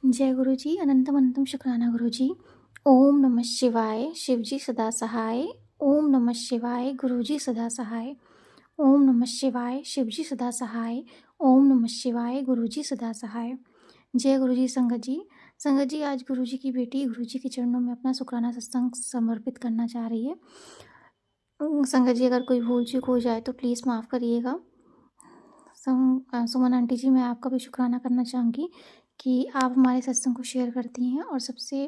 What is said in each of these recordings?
जय गुरु जी, अनंतम अनंतम शुक्राना गुरु जी। ओम नमः शिवाय, शिव जी सदा सहाय। ओम नमः शिवाय, गुरु जी सदा सहाय। ओम नमः शिवाय, शिव जी सदा सहाय। ओम नमः शिवाय, गुरु जी सदा सहाय। जय गुरु जी। संगत जी, आज गुरु जी की बेटी गुरु जी के चरणों में अपना शुक्राना सत्संग समर्पित करना चाह रही है। संगत जी, अगर कोई भूल चूक हो जाए तो प्लीज़ माफ़ करिएगा। सुमन आंटी जी, मैं आपका भी शुक्राना करना चाहूँगी कि आप हमारे सत्संग को शेयर करती हैं, और सबसे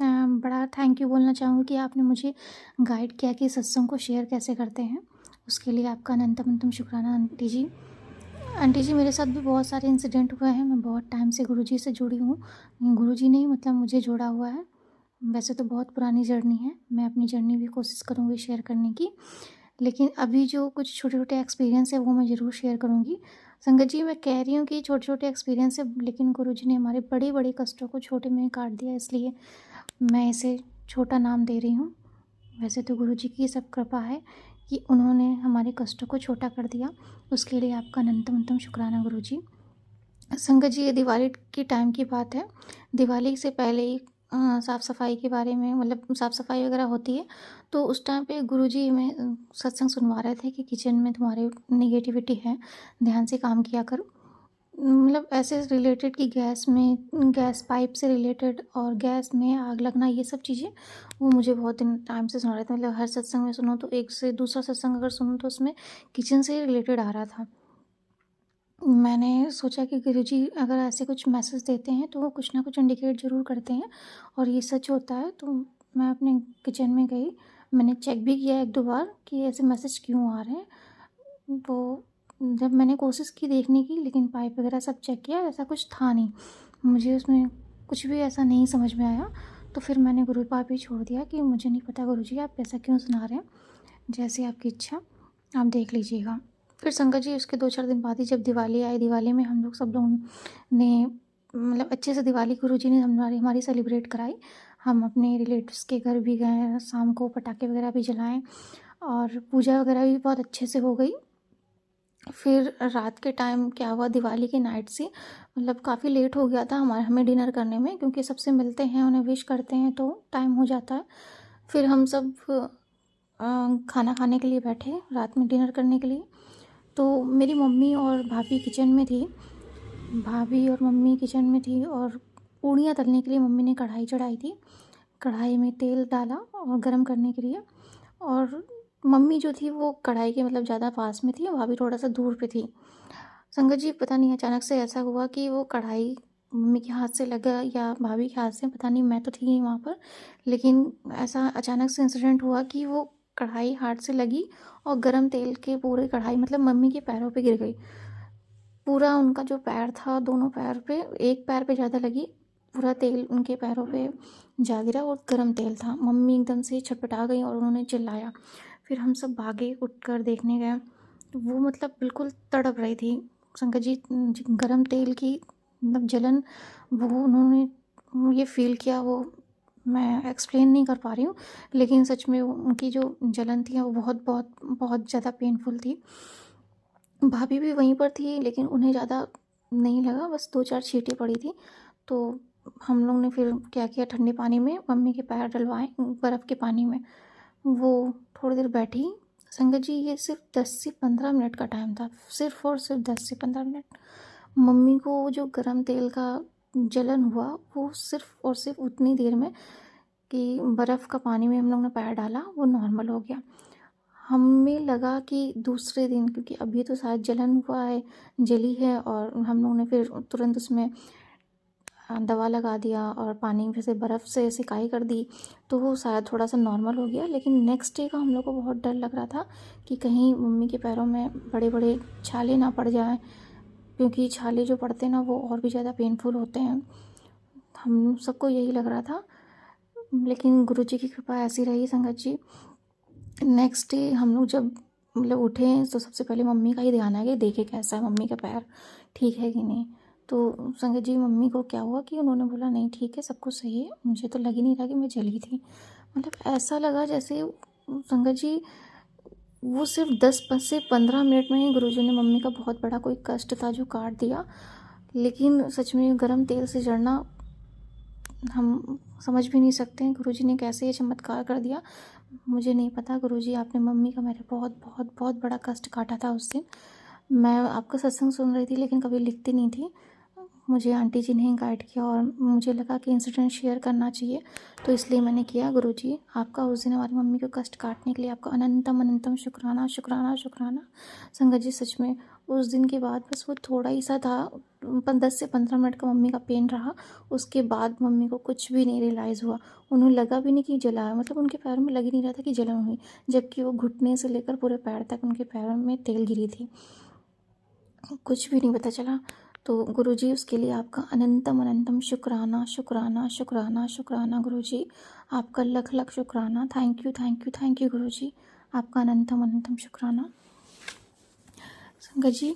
बड़ा थैंक यू बोलना चाहूँगी कि आपने मुझे गाइड किया कि सत्संग को शेयर कैसे करते हैं। उसके लिए आपका अनंतम अनंतम शुक्राना आंटी जी। आंटी जी, मेरे साथ भी बहुत सारे इंसिडेंट हुए हैं। मैं बहुत टाइम से गुरुजी से जुड़ी हूँ। गुरुजी ने ही मतलब मुझे जोड़ा हुआ है। वैसे तो बहुत पुरानी जर्नी है। मैं अपनी जर्नी भी कोशिश करूँगी शेयर करने की, लेकिन अभी जो कुछ छोटे-छोटे एक्सपीरियंस है वो मैं ज़रूर शेयर करूँगी। संगत जी, मैं कह रही हूँ कि छोटे-छोटे एक्सपीरियंस है, लेकिन गुरुजी ने हमारे बड़े-बड़े कष्टों को छोटे में काट दिया, इसलिए मैं इसे छोटा नाम दे रही हूँ। वैसे तो गुरुजी की सब कृपा है कि उन्होंने हमारे कष्टों को छोटा कर दिया। उसके लिए आपका अनंतम अनंतम शुक्राना गुरुजी। संगत जी, ये दिवाली की टाइम की बात है। दिवाली से पहले ही साफ़-सफ़ाई के बारे में, मतलब साफ़-सफ़ाई वगैरह होती है, तो उस टाइम पे गुरुजी हमें सत्संग सुनवा रहे थे कि किचन में तुम्हारे नेगेटिविटी है, ध्यान से काम किया करो। मतलब ऐसे रिलेटेड कि गैस पाइप से रिलेटेड और गैस में आग लगना, ये सब चीज़ें वो मुझे बहुत दिन टाइम से सुना रहे थे। मतलब हर सत्संग में सुनो तो एक से दूसरा सत्संग अगर सुनो तो उसमें किचन से ही रिलेटेड आ रहा था। मैंने सोचा कि गुरुजी अगर ऐसे कुछ मैसेज देते हैं तो वो कुछ ना कुछ इंडिकेट ज़रूर करते हैं, और ये सच होता है। तो मैं अपने किचन में गई, मैंने चेक भी किया 1-2 बार कि ऐसे मैसेज क्यों आ रहे हैं। तो जब मैंने कोशिश की देखने की, लेकिन पाइप वगैरह सब चेक किया, ऐसा कुछ था नहीं। मुझे उसमें कुछ भी ऐसा नहीं समझ में आया। तो फिर मैंने गुरु पाप ही छोड़ दिया कि मुझे नहीं पता गुरुजी आप ऐसा क्यों सुना रहे हैं, जैसे आपकी इच्छा, आप देख लीजिएगा। फिर संगत जी, उसके 2-4 दिन बाद ही जब दिवाली आई, दिवाली में हम लोग सब लोगों ने मतलब अच्छे से दिवाली गुरुजी ने हमारी सेलिब्रेट कराई। हम अपने रिलेटिव्स के घर भी गए, शाम को पटाखे वगैरह भी जलाए, और पूजा वगैरह भी बहुत अच्छे से हो गई। फिर रात के टाइम क्या हुआ, दिवाली की नाइट से मतलब काफ़ी लेट हो गया था हमें डिनर करने में, क्योंकि सबसे मिलते हैं, उन्हें विश करते हैं तो टाइम हो जाता है। फिर हम सब खाना खाने के लिए बैठे, रात में डिनर करने के लिए। तो मेरी मम्मी और भाभी किचन में थी। भाभी और मम्मी किचन में थी, और पूड़ियाँ तलने के लिए मम्मी ने कढ़ाई चढ़ाई थी। कढ़ाई में तेल डाला और गरम करने के लिए, और मम्मी जो थी वो कढ़ाई के मतलब ज़्यादा पास में थी, और भाभी थोड़ा सा दूर पे थी। संगत जी, पता नहीं अचानक से ऐसा हुआ कि वो कढ़ाई मम्मी के हाथ से लगा या भाभी के हाथ से, पता नहीं, मैं तो थी नहीं वहाँ पर। लेकिन ऐसा अचानक से इंसिडेंट हुआ कि वो कढ़ाई हाथ से लगी, और गरम तेल के पूरे कढ़ाई मतलब मम्मी के पैरों पे गिर गई। पूरा उनका जो पैर था, दोनों पैर पे, एक पैर पे ज़्यादा लगी, पूरा तेल उनके पैरों पे जा गिरा, और गरम तेल था। मम्मी एकदम से छटपटा गई और उन्होंने चिल्लाया। फिर हम सब भागे, उठकर देखने गए। वो मतलब बिल्कुल तड़प रही थी संगत जी। गरम तेल की मतलब जलन, वो उन्होंने ये फ़ील किया, वो मैं एक्सप्लेन नहीं कर पा रही हूँ, लेकिन सच में उनकी जो जलन थी वो बहुत बहुत बहुत ज़्यादा पेनफुल थी। भाभी भी वहीं पर थी, लेकिन उन्हें ज़्यादा नहीं लगा, बस 2-4 छींटें पड़ी थी। तो हम लोग ने फिर क्या किया, ठंडे पानी में मम्मी के पैर डलवाए बर्फ़ के पानी में। वो थोड़ी देर बैठी। संगत जी, ये सिर्फ 10 से 15 मिनट का टाइम था, सिर्फ और सिर्फ 10 से 15 मिनट। मम्मी को जो गरम तेल का जलन हुआ, वो सिर्फ और सिर्फ उतनी देर में कि बर्फ़ का पानी में हम लोग ने पैर डाला, वो नॉर्मल हो गया। हमें लगा कि दूसरे दिन, क्योंकि अभी तो शायद जलन हुआ है, जली है, और हम लोगों ने फिर तुरंत उसमें दवा लगा दिया और पानी में से बर्फ़ से सिकाई कर दी, तो वो शायद थोड़ा सा नॉर्मल हो गया। लेकिन नेक्स्ट डे का हम लोग को बहुत डर लग रहा था कि कहीं मम्मी के पैरों में बड़े बड़े छाले ना पड़ जाएं, क्योंकि छाले जो पड़ते हैं ना, वो और भी ज़्यादा पेनफुल होते हैं। हम सबको यही लग रहा था, लेकिन गुरुजी की कृपा ऐसी रही संगत जी। नेक्स्ट डे हम लोग जब मतलब उठे, तो सबसे पहले मम्मी का ही ध्यान आ गया, देखे कैसा है मम्मी का पैर, ठीक है कि नहीं। तो संगत जी, मम्मी को क्या हुआ कि उन्होंने बोला नहीं ठीक है, सब कुछ सही है। मुझे तो लग ही नहीं रहा कि मैं जली थी। मतलब ऐसा लगा जैसे संगत जी, वो सिर्फ 10 से 15 मिनट में ही गुरुजी ने मम्मी का बहुत बड़ा कोई कष्ट था जो काट दिया। लेकिन सच में गरम तेल से जड़ना हम समझ भी नहीं सकते हैं गुरुजी ने कैसे ये चमत्कार कर दिया। मुझे नहीं पता गुरुजी, आपने मम्मी का मेरे बहुत बहुत बहुत बड़ा कष्ट काटा था उस दिन। मैं आपका सत्संग सुन रही थी लेकिन कभी लिखती नहीं थी। मुझे आंटी जी ने गाइड किया और मुझे लगा कि इंसिडेंट शेयर करना चाहिए, तो इसलिए मैंने किया। गुरुजी, आपका उस दिन हमारी मम्मी को कष्ट काटने के लिए आपका अनंतम अनंतम शुक्राना शुक्राना शुक्राना। संगत जी, सच में उस दिन के बाद बस वो थोड़ा ही सा था, 10 से 15 मिनट का मम्मी का पेन रहा। उसके बाद मम्मी को कुछ भी नहीं रियलाइज़ हुआ। उन्हें लगा भी नहीं कि जला है, मतलब उनके पैर में लग ही नहीं रहा था कि जलन हुई, जबकि वो घुटने से लेकर पूरे पैर तक उनके पैरों में तेल गिरी थी, कुछ भी नहीं पता चला। तो गुरुजी, उसके लिए आपका अनंतम अनंतम शुक्राना शुक्राना शुक्राना शुक्राना। गुरुजी, आपका लख लख शुक्राना। Thank you thank you thank you गुरुजी, आपका अनंतम अनंतम शुक्राना। संगत जी,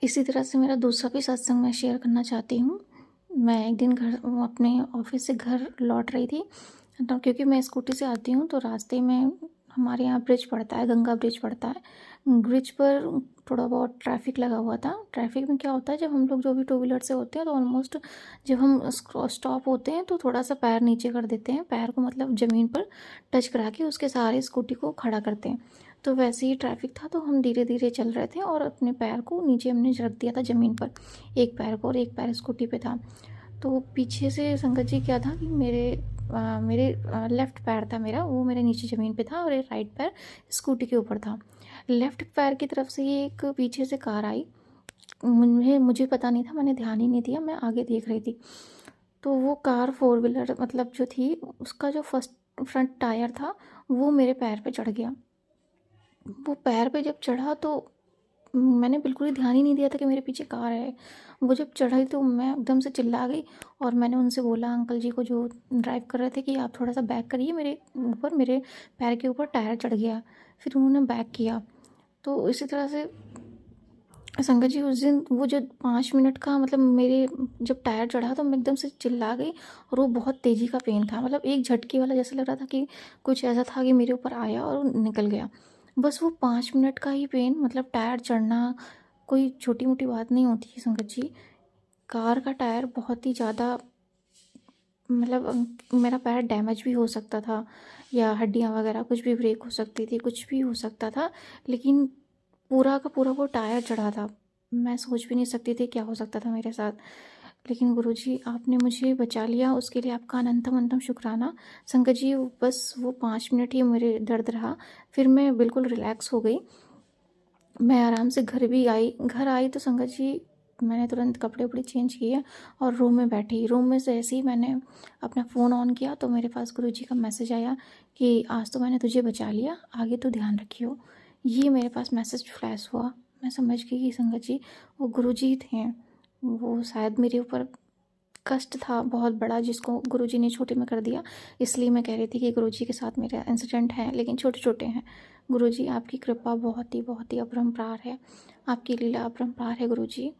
इसी तरह से मेरा दूसरा भी सत्संग मैं शेयर करना चाहती हूँ। मैं एक दिन अपने ऑफिस से घर लौट रही थी, तो क्योंकि मैं स्कूटी से आती हूँ तो रास्ते में हमारे यहाँ ब्रिज पड़ता है, गंगा ब्रिज पड़ता है। ब्रिज पर थोड़ा बहुत ट्रैफिक लगा हुआ था। ट्रैफिक में क्या होता है, जब हम लोग जो भी टू व्हीलर से होते हैं तो ऑलमोस्ट जब हम स्टॉप होते हैं तो थोड़ा सा पैर नीचे कर देते हैं, पैर को मतलब ज़मीन पर टच करा के उसके सहारे स्कूटी को खड़ा करते हैं। तो वैसे ही ट्रैफिक था, तो हम धीरे धीरे चल रहे थे और अपने पैर को नीचे हमने रख दिया था ज़मीन पर, एक पैर को, और एक पैर स्कूटी पे था। तो पीछे से संगत जी क्या था कि मेरे लेफ़्ट पैर था मेरा, वो मेरे नीचे ज़मीन पे था और एक राइट पैर स्कूटी के ऊपर था। लेफ़्ट पैर की तरफ से ये एक पीछे से कार आई। मुझे पता नहीं था, मैंने ध्यान ही नहीं दिया, मैं आगे देख रही थी। तो वो कार फोर व्हीलर मतलब जो थी, उसका जो फ्रंट टायर था वो मेरे पैर पे चढ़ गया। वो पैर पे जब चढ़ा तो मैंने बिल्कुल ही ध्यान ही नहीं दिया था कि मेरे पीछे कार है। वो जब चढ़ी तो मैं एकदम से चिल्ला गई और मैंने उनसे बोला, अंकल जी को जो ड्राइव कर रहे थे, कि आप थोड़ा सा बैक करिए, मेरे पैर के ऊपर टायर चढ़ गया। फिर उन्होंने बैक किया। तो इसी तरह से संगत जी, उस दिन वो जो 5 मिनट का मतलब मेरे जब टायर चढ़ा तो मैं एकदम से चिल्ला गई और वो बहुत तेज़ी का पेन था, मतलब एक झटके वाला, जैसा लग रहा था कि कुछ ऐसा था कि मेरे ऊपर आया और निकल गया। बस वो 5 मिनट का ही पेन, मतलब टायर चढ़ना कोई छोटी मोटी बात नहीं होती है संगत जी। कार का टायर बहुत ही ज़्यादा, मतलब मेरा पैर डैमेज भी हो सकता था, या हड्डियाँ वगैरह कुछ भी ब्रेक हो सकती थी, कुछ भी हो सकता था। लेकिन पूरा का पूरा वो टायर चढ़ा था, मैं सोच भी नहीं सकती थी क्या हो सकता था मेरे साथ। लेकिन गुरुजी, आपने मुझे बचा लिया, उसके लिए आपका अनंतम अनंतम शुक्राना। संगत जी, बस वो 5 मिनट ही मेरे दर्द रहा, फिर मैं बिल्कुल रिलैक्स हो गई। मैं आराम से घर आई तो संगत जी, मैंने तुरंत कपड़े वपड़े चेंज किए और रूम में बैठी। रूम में से ऐसे ही मैंने अपना फ़ोन ऑन किया तो मेरे पास गुरुजी का मैसेज आया कि आज तो मैंने तुझे बचा लिया, आगे तो ध्यान रखियो। ये मेरे पास मैसेज फ्लैश हुआ। मैं समझ गई कि संगत जी वो गुरुजी थे। वो शायद मेरे ऊपर कष्ट था बहुत बड़ा, जिसको गुरुजी ने छोटे में कर दिया। इसलिए मैं कह रही थी कि गुरुजी के साथ मेरे इंसिडेंट हैं लेकिन छोटे छोटे हैं। गुरुजी, आपकी कृपा बहुत ही अपरंपार है, आपकी लीला अपरंपार है गुरुजी।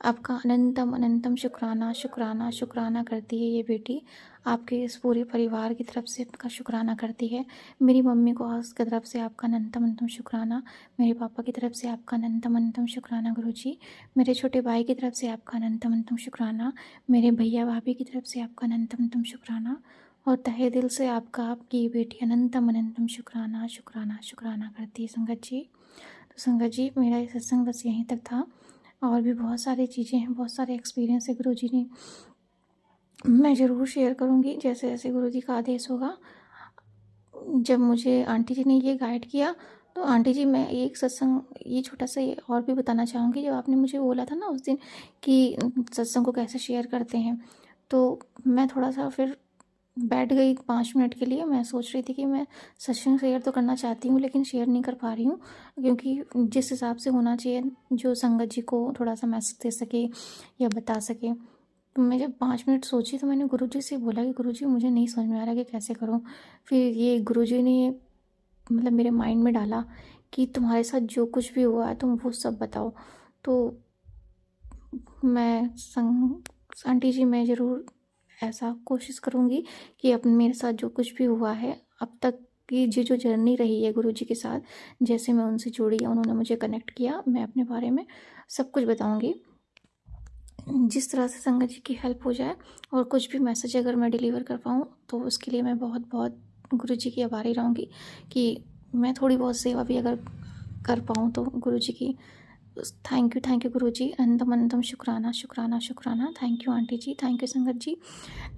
आपका अनंतम अनंतम शुक्राना शुक्राना शुक्राना करती है ये बेटी, आपके इस पूरे परिवार की तरफ से आपका शुक्राना करती है। मेरी मम्मी को की तरफ से आपका अनंतम अनंतम शुक्राना, मेरे पापा की तरफ से आपका अनंतम अनंतम शुक्राना गुरुजी, मेरे छोटे भाई की तरफ से आपका अनंतम अनंतम शुक्राना, मेरे भैया भाभी की तरफ से आपका अनंतम अनंतम शुक्राना, और तहे दिल से आपकी ये बेटी अनंतम अनंतम शुक्राना शुक्राना शुक्राना करती है संगत जी। तो संगत जी, मेरा ये सत्संग बस यहीं तक था। और भी बहुत सारी चीज़ें हैं, बहुत सारे एक्सपीरियंस है गुरुजी ने, मैं ज़रूर शेयर करूँगी जैसे जैसे गुरुजी का आदेश होगा। जब मुझे आंटी जी ने ये गाइड किया, तो आंटी जी, मैं एक सत्संग ये छोटा सा ये और भी बताना चाहूँगी। जब आपने मुझे बोला था ना उस दिन कि सत्संग को कैसे शेयर करते हैं, तो मैं थोड़ा सा फिर बैठ गई 5 मिनट के लिए। मैं सोच रही थी कि मैं सत्संग शेयर तो करना चाहती हूँ लेकिन शेयर नहीं कर पा रही हूँ, क्योंकि जिस हिसाब से होना चाहिए, जो संगत जी को थोड़ा सा मैसेज दे सके या बता सके। तो मैं जब 5 मिनट सोची तो मैंने गुरुजी से बोला कि गुरुजी, मुझे नहीं समझ में आ रहा कि कैसे करूँ। फिर ये गुरुजी ने मतलब मेरे माइंड में डाला कि तुम्हारे साथ जो कुछ भी हुआ है तुम वो सब बताओ। तो मैं आंटी जी, मैं ज़रूर ऐसा कोशिश करूँगी कि अपने मेरे साथ जो कुछ भी हुआ है अब तक की, जो जर्नी रही है गुरुजी के साथ, जैसे मैं उनसे जुड़ी या उन्होंने मुझे कनेक्ट किया, मैं अपने बारे में सब कुछ बताऊँगी। जिस तरह से संगत जी की हेल्प हो जाए और कुछ भी मैसेज अगर मैं डिलीवर कर पाऊँ तो उसके लिए मैं बहुत बहुत गुरु जी की आभारी रहूँगी कि मैं थोड़ी बहुत सेवा भी अगर कर पाऊँ तो गुरु जी की थैंक यू गुरु जी, अनंतम अनंतम शुक्राना शुक्राना शुक्राना। थैंक यू आंटी जी, थैंक यू संगत जी,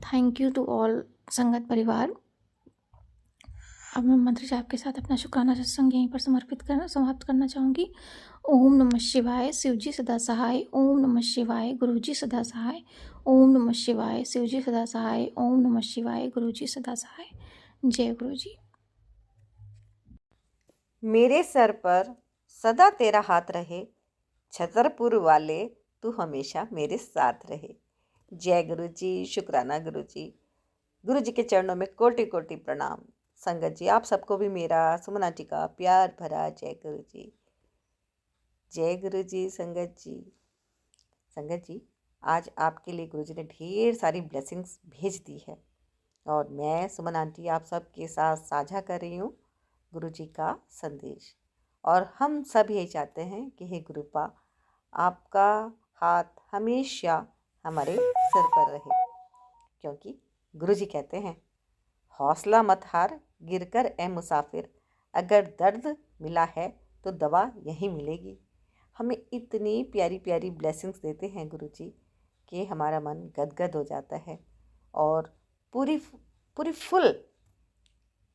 थैंक यू टू ऑल संगत परिवार। अब मैं मंत्र जाप के साथ अपना शुक्राना सत्संग यहीं पर समाप्त करना चाहूँगी। ओम नमः शिवाय, शिवजी सदा सहाय। ओम नमः शिवाय, गुरुजी सदा सहाय। ओम नमः शिवाय, शिवजी सदा सहाय। ओम नमः शिवाय, गुरुजी सदा सहाय। जय गुरु जी। मेरे सर पर सदा तेरा हाथ रहे, छतरपुर वाले तू हमेशा मेरे साथ रहे। जय गुरु जी, शुक्राना गुरु जी। गुरु जी के चरणों में कोटि कोटि प्रणाम। संगत जी, आप सबको भी मेरा सुमन आंटी का प्यार भरा जय गुरु जी। जय गुरु जी। संगत जी, संगत जी, आज आपके लिए गुरु जी ने ढेर सारी ब्लेसिंग्स भेज दी है और मैं सुमन आंटी आप सबके साथ साझा कर रही हूँ गुरु जी का संदेश। और हम सब यही चाहते हैं कि हे गुरुपा, आपका हाथ हमेशा हमारे सिर पर रहे, क्योंकि गुरु जी कहते हैं, हौसला मत हार, गिरकर ए मुसाफिर, अगर दर्द मिला है तो दवा यहीं मिलेगी। हमें इतनी प्यारी प्यारी ब्लेसिंग्स देते हैं गुरु जी कि हमारा मन गदगद हो जाता है और पूरी पूरी फुल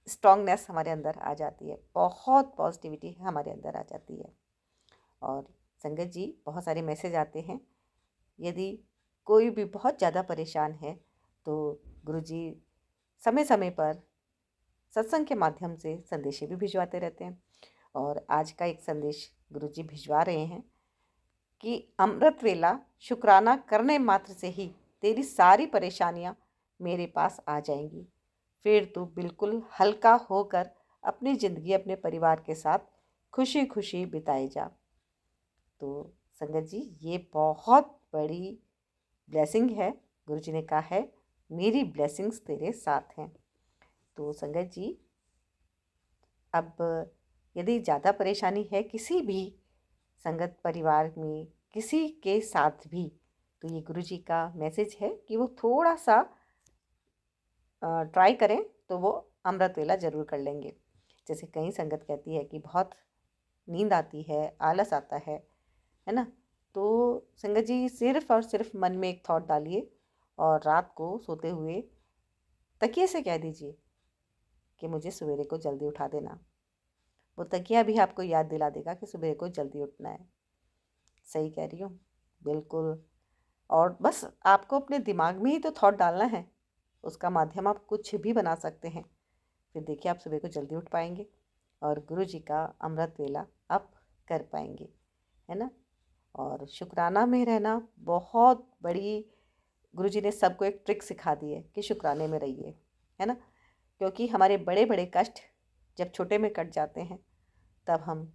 स्ट्रॉन्गनेस हमारे अंदर आ जाती है, बहुत पॉजिटिविटी हमारे अंदर आ जाती है। और संगत जी, बहुत सारे मैसेज आते हैं। यदि कोई भी बहुत ज़्यादा परेशान है तो गुरुजी समय समय पर सत्संग के माध्यम से संदेशे भी भिजवाते रहते हैं। और आज का एक संदेश गुरुजी भिजवा रहे हैं कि अमृत वेला शुक्राना करने मात्र से ही तेरी सारी परेशानियां मेरे पास आ जाएंगी, फिर तू बिल्कुल हल्का होकर अपनी ज़िंदगी अपने परिवार के साथ खुशी खुशी बिताए जा। तो संगत जी, ये बहुत बड़ी ब्लेसिंग है। गुरु जी ने कहा है, मेरी ब्लेसिंग्स तेरे साथ हैं। तो संगत जी, अब यदि ज़्यादा परेशानी है किसी भी संगत परिवार में, किसी के साथ भी, तो ये गुरु जी का मैसेज है कि वो थोड़ा सा ट्राई करें तो वो अमृत वेला ज़रूर कर लेंगे। जैसे कई संगत कहती है कि बहुत नींद आती है, आलस आता है ना। तो संगत जी, सिर्फ और सिर्फ मन में एक थॉट डालिए और रात को सोते हुए तकिए से कह दीजिए कि मुझे सवेरे को जल्दी उठा देना। वो तकिया भी आपको याद दिला देगा कि सुबह को जल्दी उठना है। सही कह रही हूँ, बिल्कुल। और बस आपको अपने दिमाग में ही तो थॉट डालना है, उसका माध्यम आप कुछ भी बना सकते हैं। फिर देखिए, आप सुबह को जल्दी उठ पाएंगे और गुरु जी का अमृत वेला आप कर पाएंगे, है ना। और शुक्राना में रहना बहुत बड़ी, गुरु जी ने सबको एक ट्रिक सिखा दी है कि शुक्राने में रहिए, है ना। क्योंकि हमारे बड़े बड़े कष्ट जब छोटे में कट जाते हैं तब हम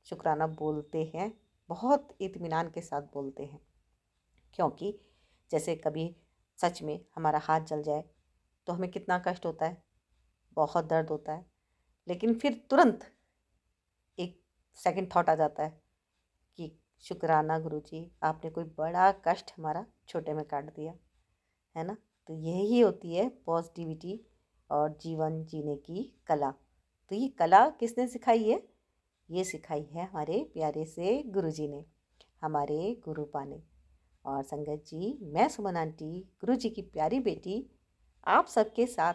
शुक्राना बोलते हैं, बहुत इत्मीनान के साथ बोलते हैं। क्योंकि जैसे कभी सच में हमारा हाथ जल जाए तो हमें कितना कष्ट होता है, बहुत दर्द होता है, लेकिन फिर तुरंत एक सेकंड थॉट आ जाता है कि शुक्राना गुरुजी, आपने कोई बड़ा कष्ट हमारा छोटे में काट दिया, है ना। तो यही होती है पॉजिटिविटी और जीवन जीने की कला। तो ये कला किसने सिखाई है? ये सिखाई है हमारे प्यारे से गुरुजी ने, हमारे गुरुपा ने। और संगत जी, मैं सुमन आंटी, गुरु जी की प्यारी बेटी, आप सबके साथ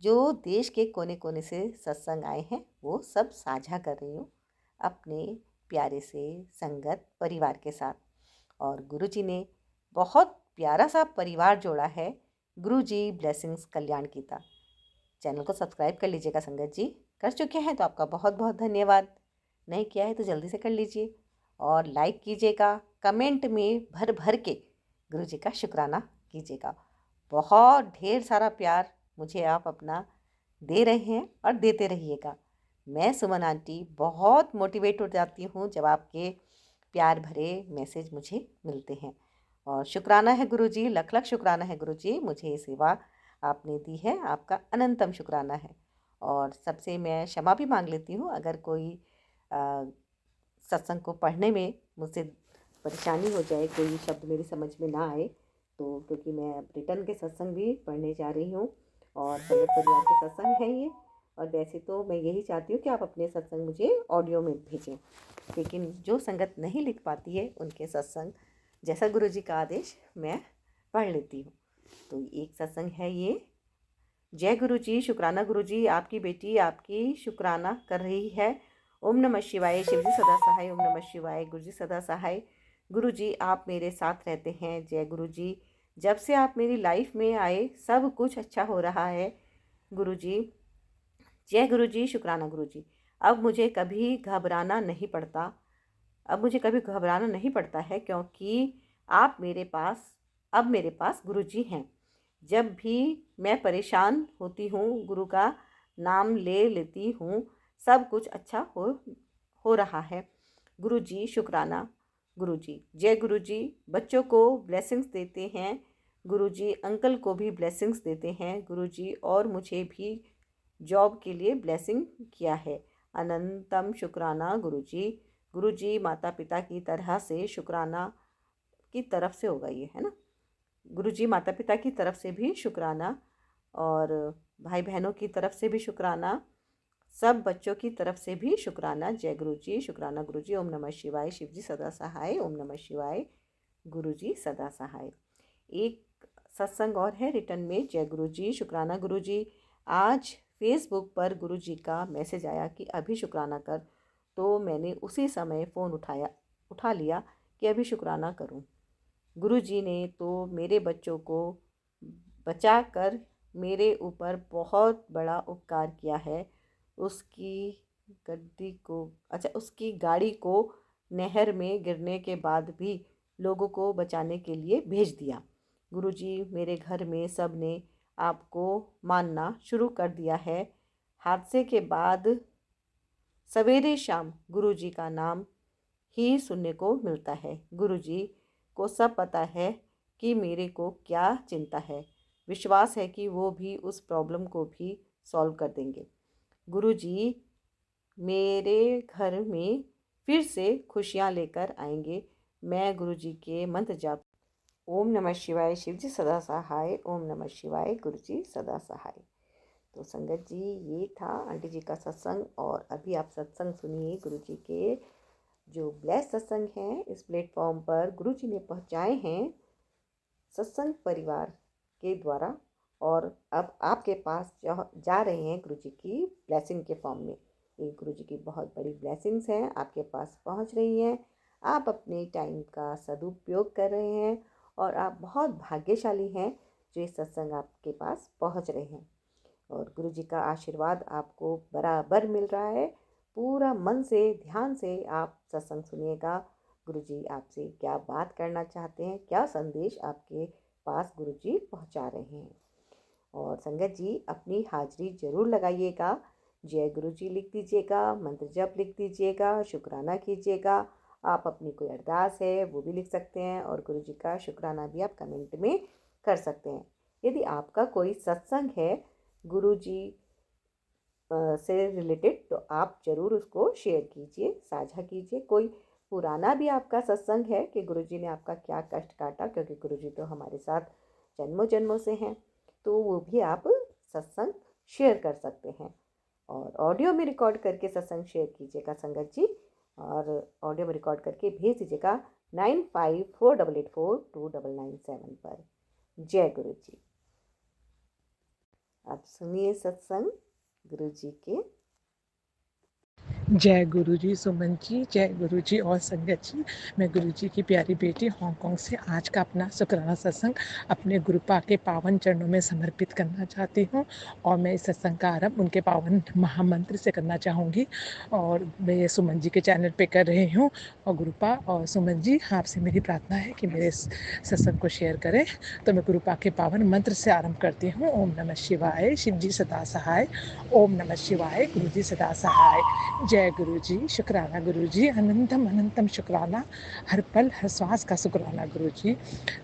जो देश के कोने कोने से सत्संग आए हैं वो सब साझा कर रही हूँ अपने प्यारे से संगत परिवार के साथ। और गुरु जी ने बहुत प्यारा सा परिवार जोड़ा है, गुरु जी ब्लेसिंग्स कल्याण गीता। चैनल को सब्सक्राइब कर लीजिएगा संगत जी। कर चुके हैं तो आपका बहुत बहुत धन्यवाद, नहीं किया है तो जल्दी से कर लीजिए। और लाइक कीजिएगा, कमेंट में भर भर के गुरु जी का शुक्राना कीजिएगा। बहुत ढेर सारा प्यार मुझे आप अपना दे रहे हैं और देते रहिएगा। मैं सुमन आंटी बहुत मोटिवेट हो जाती हूँ जब आपके प्यार भरे मैसेज मुझे मिलते हैं। और शुक्राना है गुरु जी, लख लख शुक्राना है गुरु जी, मुझे ये सेवा आपने दी है, आपका अनंतम शुक्राना है। और सबसे मैं क्षमा भी मांग लेती हूँ अगर कोई सत्संग को पढ़ने में मुझसे परेशानी हो जाए, कोई शब्द मेरी समझ में ना आए, तो क्योंकि मैं अब रिटर्न के सत्संग भी पढ़ने जा रही हूँ और संगत परिवार के सत्संग हैं ये। और वैसे तो मैं यही चाहती हूँ कि आप अपने सत्संग मुझे ऑडियो में भेजें, लेकिन जो संगत नहीं लिख पाती है उनके सत्संग जैसा गुरु जी का आदेश मैं पढ़ लेती हूँ। तो एक सत्संग है ये। जय गुरु जी, शुक्राना गुरु जी, आपकी बेटी आपकी शुक्राना कर रही है। ओम नमः शिवाय, शिव जी सदा सहाय। ओम नमः शिवाय, गुरु जी सदा सहाय। गुरु जी आप मेरे साथ रहते हैं। जय गुरु जी, जब से आप मेरी लाइफ में आए सब कुछ अच्छा हो रहा है गुरु जी। जय गुरु जी, शुक्राना गुरु जी। अब मुझे कभी घबराना नहीं पड़ता, अब मुझे कभी घबराना नहीं पड़ता है, क्योंकि आप मेरे पास गुरु जी हैं। जब भी मैं परेशान होती हूँ गुरु का नाम ले लेती हूँ, सब कुछ अच्छा हो रहा है गुरु जी। शुक्राना गुरु जी। जय गुरु जी, बच्चों को ब्लेसिंग्स देते हैं गुरु जी, अंकल को भी ब्लेसिंग्स देते हैं गुरु जी, और मुझे भी जॉब के लिए ब्लेसिंग किया है। अनंतम शुक्राना गुरु जी। गुरु जी माता पिता की तरह से शुक्राना की तरफ से होगा ये, है ना। गुरु जी माता पिता की तरफ से भी शुक्राना, और भाई बहनों की तरफ से भी शुक्राना, सब बच्चों की तरफ से भी शुक्राना। जय गुरु जी, शुक्राना गुरु जी। ओम नमः शिवाय, शिव जी सदा सहाय। ओम नमः शिवाय, गुरु जी सदा सहाय। एक सत्संग और है रिटर्न में। जय गुरु जी, शुक्राना गुरु जी। आज फेसबुक पर गुरु जी का मैसेज आया कि अभी शुक्राना कर, तो मैंने उसी समय फ़ोन उठा लिया कि अभी शुक्राना करूं। गुरु जी ने तो मेरे बच्चों को बचा कर मेरे ऊपर बहुत बड़ा उपकार किया है। उसकी गाड़ी को नहर में गिरने के बाद भी लोगों को बचाने के लिए भेज दिया। गुरु जी मेरे घर में सब ने आपको मानना शुरू कर दिया है। हादसे के बाद सवेरे शाम गुरु जी का नाम ही सुनने को मिलता है। गुरु जी को सब पता है कि मेरे को क्या चिंता है। विश्वास है कि वो भी उस प्रॉब्लम को भी सॉल्व कर देंगे। गुरु जी मेरे घर में फिर से खुशियाँ लेकर आएंगे। मैं गुरु जी के मंत्र जाप। ओम नमः शिवाय, शिव जी सदा सहाय। ओम नमः शिवाय, गुरु जी सदा सहाय। तो संगत जी ये था आंटी जी का सत्संग, और अभी आप सत्संग सुनिए गुरु जी के जो ब्लेस सत्संग हैं इस प्लेटफॉर्म पर गुरु जी ने पहुँचाए हैं सत्संग परिवार के द्वारा, और अब आपके पास जा रहे हैं गुरु जी की ब्लेसिंग के फॉर्म में। ये गुरु जी की बहुत बड़ी ब्लेसिंग्स हैं, आपके पास पहुंच रही हैं। आप अपने टाइम का सदुपयोग कर रहे हैं, और आप बहुत भाग्यशाली हैं जो ये सत्संग आपके पास पहुंच रहे हैं, और गुरु जी का आशीर्वाद आपको बराबर मिल रहा है। पूरा मन से ध्यान से आप सत्संग सुनिएगा। गुरु जी आपसे क्या बात करना चाहते हैं, क्या संदेश आपके पास गुरु जी पहुँचा रहे हैं। और संगत जी अपनी हाजिरी ज़रूर लगाइएगा। जय गुरु जी लिख दीजिएगा, मंत्र जप लिख दीजिएगा, शुक्राना कीजिएगा। आप अपनी कोई अरदास है वो भी लिख सकते हैं, और गुरु जी का शुक्राना भी आप कमेंट में कर सकते हैं। यदि आपका कोई सत्संग है गुरु जी से रिलेटेड, तो आप ज़रूर उसको शेयर कीजिए, साझा कीजिए। कोई पुराना भी आपका सत्संग है कि गुरु जी ने आपका क्या कष्ट काटा, क्योंकि गुरु जी तो हमारे साथ जन्मों जन्मों से हैं, तो वो भी आप सत्संग शेयर कर सकते हैं। और ऑडियो में रिकॉर्ड करके सत्संग शेयर कीजिएगा संगत जी, और ऑडियो में रिकॉर्ड करके भेज दीजिएगा 9548842997 पर। जय गुरु जी। आप सुनिए सत्संग गुरु जी के। जय गुरु जी सुमन जी, जय गुरु जी और संगत जी। मैं गुरु जी की प्यारी बेटी हांगकांग से आज का अपना शुक्राना सत्संग अपने गुरुपा के पावन चरणों में समर्पित करना चाहती हूँ, और मैं इस सत्संग का आरंभ उनके पावन महामंत्र से करना चाहूँगी, और मैं ये सुमन जी के चैनल पे कर रही हूँ। और गुरुपा और सुमन जी आपसे मेरी प्रार्थना है कि मेरे इस सत्संग को शेयर करें। तो मैं गुरुपा के पावन मंत्र से आरंभ करती हूँ। ओम नमः शिवाय, शिव जी सदा सहाय। ओम नमः शिवाय, गुरु जी सदा सहाय। जय गुरु जी, शुक्राना गुरु जी, अनंतम अनंतम शुक्राना, हर पल हर श्वास का शुक्राना गुरु जी।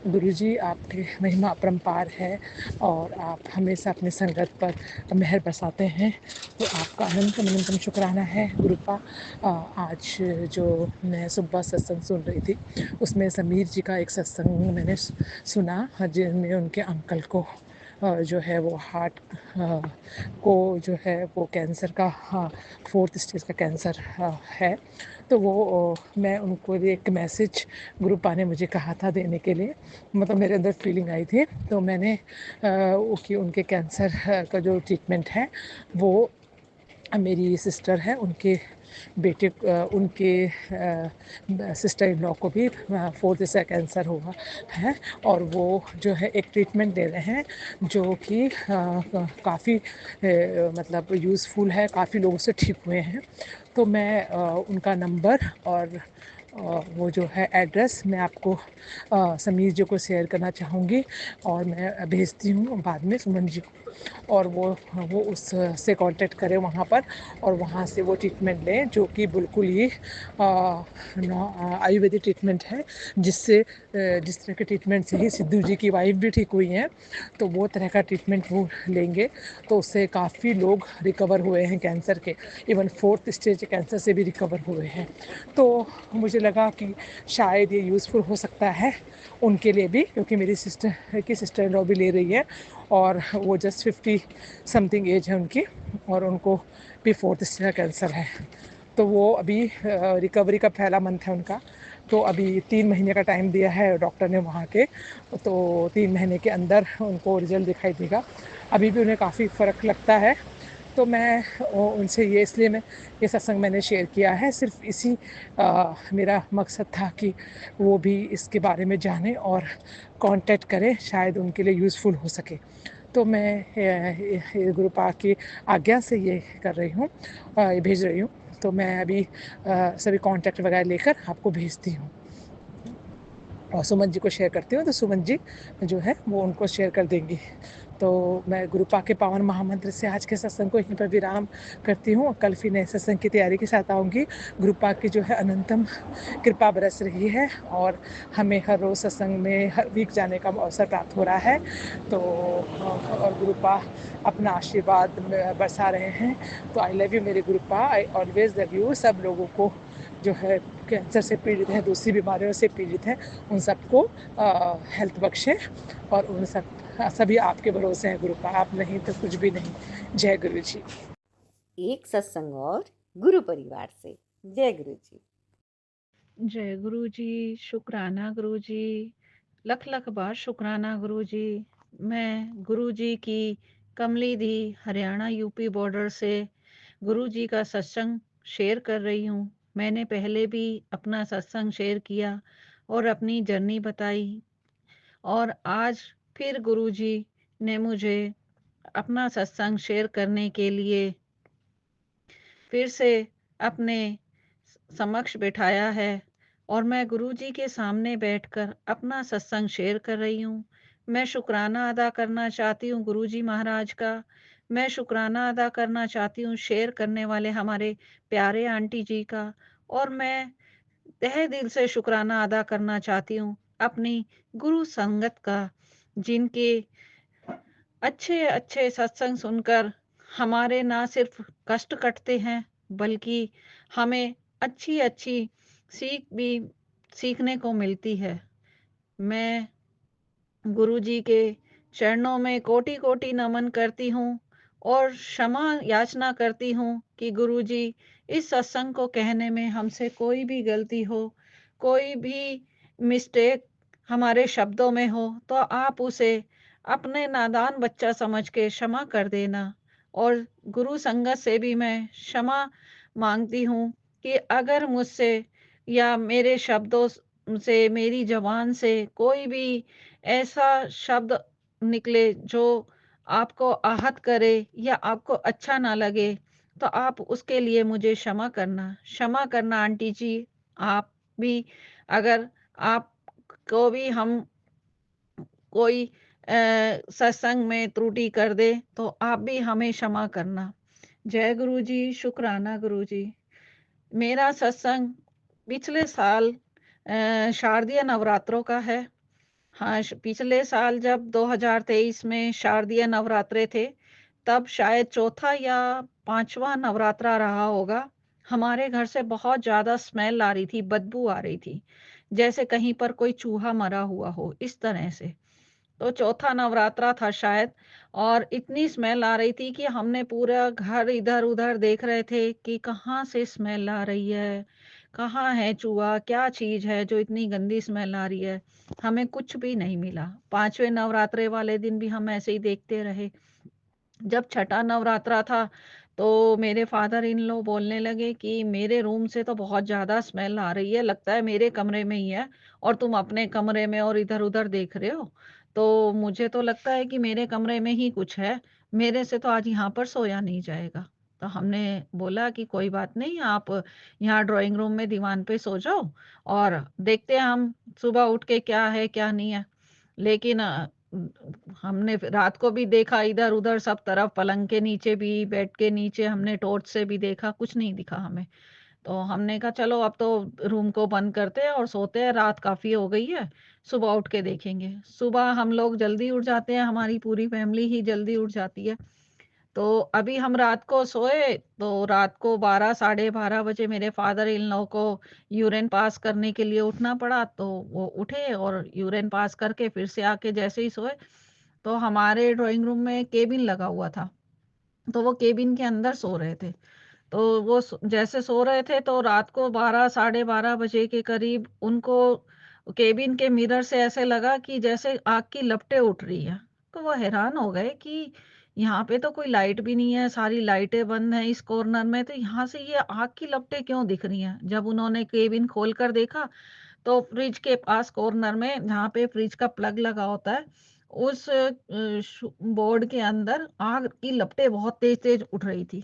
गुरु जी, आपकी महिमा अपरंपार है और आप हमेशा अपनी संगत पर मेहर बरसाते हैं, तो आपका अनंतम अनंतम शुक्राना है गुरुपा। आज जो मैं सुबह सत्संग सुन रही थी, उसमें समीर जी का एक सत्संग मैंने सुना, जिनमें उनके अंकल को जो है वो हार्ट को जो है वो कैंसर का 4th स्टेज का कैंसर है। तो वो मैं उनको एक मैसेज ग्रुपा ने मुझे कहा था देने के लिए, मतलब मेरे अंदर फीलिंग आई थी, तो मैंने कि उनके कैंसर का जो ट्रीटमेंट है वो मेरी सिस्टर है, उनके बेटे उनके सिस्टर इन लॉ को भी 4th स्टेज कैंसर हुआ है, और वो जो है एक ट्रीटमेंट दे रहे हैं जो कि काफ़ी मतलब यूज़फुल है, काफ़ी लोगों से ठीक हुए हैं। तो मैं उनका नंबर और वो जो है एड्रेस मैं आपको समीर जी को शेयर करना चाहूँगी, और मैं भेजती हूँ बाद में सुमन जी को, और वो उससे कांटेक्ट करें वहाँ पर, और वहाँ से वो ट्रीटमेंट लें जो कि बिल्कुल ही आयुर्वेदिक ट्रीटमेंट है, जिससे जिस तरह के ट्रीटमेंट से ही सिद्धू जी की वाइफ भी ठीक हुई हैं, तो वो तरह का ट्रीटमेंट वो लेंगे, तो उससे काफ़ी लोग रिकवर हुए हैं कैंसर के, इवन 4th स्टेज कैंसर से भी रिकवर हुए हैं। तो मुझे लगा कि शायद ये यूज़फुल हो सकता है उनके लिए भी, क्योंकि मेरी सिस्टर इन लॉ भी ले रही है, और वो जस्ट 50 समथिंग एज है उनकी, और उनको भी 4th स्टेज का कैंसर है। तो वो अभी रिकवरी का पहला मंथ है उनका, तो अभी 3 महीने का टाइम दिया है डॉक्टर ने वहाँ के, तो 3 महीने के अंदर उनको रिजल्ट दिखाई देगा। अभी भी उन्हें काफ़ी फ़र्क लगता है। तो मैं उनसे ये इसलिए मैं ये सत्संग मैंने शेयर किया है, सिर्फ इसी मेरा मकसद था कि वो भी इसके बारे में जाने और कांटेक्ट करें, शायद उनके लिए यूज़फुल हो सके। तो मैं गुरुपा की आज्ञा से ये कर रही हूँ, ये भेज रही हूँ। तो मैं अभी सभी कांटेक्ट वगैरह लेकर आपको भेजती हूँ और सुमन जी को शेयर करती हूँ, तो सुमन जी जो है वो उनको शेयर कर देंगी। तो मैं गुरुपा के पावन महामंत्र से आज के सत्संग को यहीं पर विराम करती हूँ। कल फिर नए सत्संग की तैयारी के साथ आऊँगी। गुरुपा की जो है अनंतम कृपा बरस रही है, और हमें हर रोज़ सत्संग में हर वीक जाने का अवसर प्राप्त हो रहा है। तो और गुरुपा अपना आशीर्वाद बरसा रहे हैं। तो आई लव यू मेरे गुरुपा, आई ऑलवेज लव यू। सब लोगों को जो है कैंसर से पीड़ित हैं, दूसरी बीमारियों से पीड़ित हैं, उन सबको हेल्थ बख्शे, और उन सभी आपके भरोसे हैं गुरुपा, आप नहीं तो कुछ भी नहीं। जय गुरु जी। एक सत्संग और गुरु परिवार से। जय गुरु जी। जय गुरु जी, शुक्राना गुरु जी, लख लख बार शुक्राना गुरु जी। मैं गुरु जी की कमली दी हरियाणा यूपी बॉर्डर से गुरु जी का सत्संग शेयर कर रही हूँ। मैंने पहले भी अपना सत्संग शेयर किया और अपनी जर्नी बताई, और आज फिर गुरु जी ने मुझे अपना सत्संग शेयर करने के लिए फिर से अपने समक्ष बैठाया है, और मैं गुरु जी के सामने बैठकर अपना सत्संग शेयर कर रही हूँ। मैं शुक्राना अदा करना चाहती हूँ गुरु जी महाराज का। मैं शुक्राना अदा करना चाहती हूँ शेयर करने वाले हमारे प्यारे आंटी जी का, और मैं तहे दिल से शुक्राना अदा करना चाहती हूँ अपनी गुरु संगत का, जिनके अच्छे अच्छे सत्संग सुनकर हमारे ना सिर्फ कष्ट कटते हैं, बल्कि हमें अच्छी अच्छी सीख भी सीखने को मिलती है। मैं गुरु जी के चरणों में कोटि कोटि नमन करती हूँ और क्षमा याचना करती हूँ कि गुरु जी, इस सत्संग को कहने में हमसे कोई भी गलती हो, कोई भी मिस्टेक हमारे शब्दों में हो, तो आप उसे अपने नादान बच्चा समझ के क्षमा कर देना। और गुरु संगत से भी मैं क्षमा मांगती हूँ कि अगर मुझसे या मेरे शब्दों से, मेरी जबान से कोई भी ऐसा शब्द निकले जो आपको आहत करे या आपको अच्छा ना लगे, तो आप उसके लिए मुझे क्षमा करना आंटी जी। आप भी, अगर आपको भी हम कोई सत्संग में त्रुटि कर दे, तो आप भी हमें क्षमा करना। जय गुरु जी, शुक्राना गुरु जी। मेरा सत्संग पिछले साल शारदीय नवरात्रों का है। हाँ, पिछले साल जब 2023 में शारदीय नवरात्रे थे, तब शायद चौथा या 5वां नवरात्रा रहा होगा। हमारे घर से बहुत ज़्यादा स्मेल आ रही थी, बदबू आ रही थी, जैसे कहीं पर कोई चूहा मरा हुआ हो, इस तरह से। तो चौथा नवरात्रा था शायद, और इतनी स्मेल आ रही थी कि हमने पूरा घर इधर-उधर देख रहे थे कि कहाँ से स्मेल आ रही है, कहाँ है चूहा, क्या चीज़ है जो इतनी गंदी स्मेल आ रही है। हमें कुछ भी नहीं मिला। 5वें नवरात्रे वाले दिन भी हम ऐसे ही देखते रहे। जब छठा नवरात्रा था, तो मेरे फादर इन लॉ बोलने लगे कि मेरे रूम से तो बहुत ज़्यादा स्मेल आ रही है, लगता है मेरे कमरे में ही है और तुम अपने कमरे में और इधर-उधर देख रहे हो। तो मुझे तो लगता है कि मेरे कमरे में ही कुछ है, मेरे से तो आज यहाँ पर सोया नहीं जाएगा। तो हमने बोला कि कोई बात नहीं, आप यहाँ ड्राइंग रूम में दीवान पे सो जाओ और देखते हैं हम सुबह उठ के क्या है, क्या नहीं है। लेकिन हमने फिर रात को भी देखा इधर-उधर सब तरफ, पलंग के नीचे भी, बेड के नीचे हमने टॉर्च से भी देखा, कुछ नहीं दिखा हमें। तो हमने कहा चलो अब तो रूम को बंद करते हैं और सोते हैं, रात काफ़ी हो गई है, सुबह उठ के देखेंगे। सुबह हम लोग जल्दी उठ जाते हैं, हमारी पूरी फैमिली ही जल्दी उठ जाती है। तो अभी हम रात को सोए, तो रात को 12 साढ़े 12 बजे मेरे फादर इन लॉ को यूरिन पास करने के लिए उठना पड़ा, तो वो उठे और यूरिन पास करके फिर से आके जैसे ही सोए, तो हमारे ड्राइंग रूम में केबिन लगा हुआ था, तो वो केबिन के अंदर सो रहे थे। तो वो जैसे सो रहे थे, तो रात को 12 साढ़े 12 बजे के करीब उनको केबिन के मिरर से ऐसे लगा कि जैसे आग की लपटें उठ रही हैं। तो वो हैरान हो गए कि यहाँ पे तो कोई लाइट भी नहीं है, सारी लाइटें बंद हैं इस कॉर्नर में, तो यहाँ से ये आग की लपटें क्यों दिख रही हैं? जब उन्होंने केबिन खोल कर देखा, तो फ्रिज के पास कॉर्नर में जहाँ पे फ्रिज का प्लग लगा होता है, उस बोर्ड के अंदर आग की लपटें बहुत तेज-तेज उठ रही थी।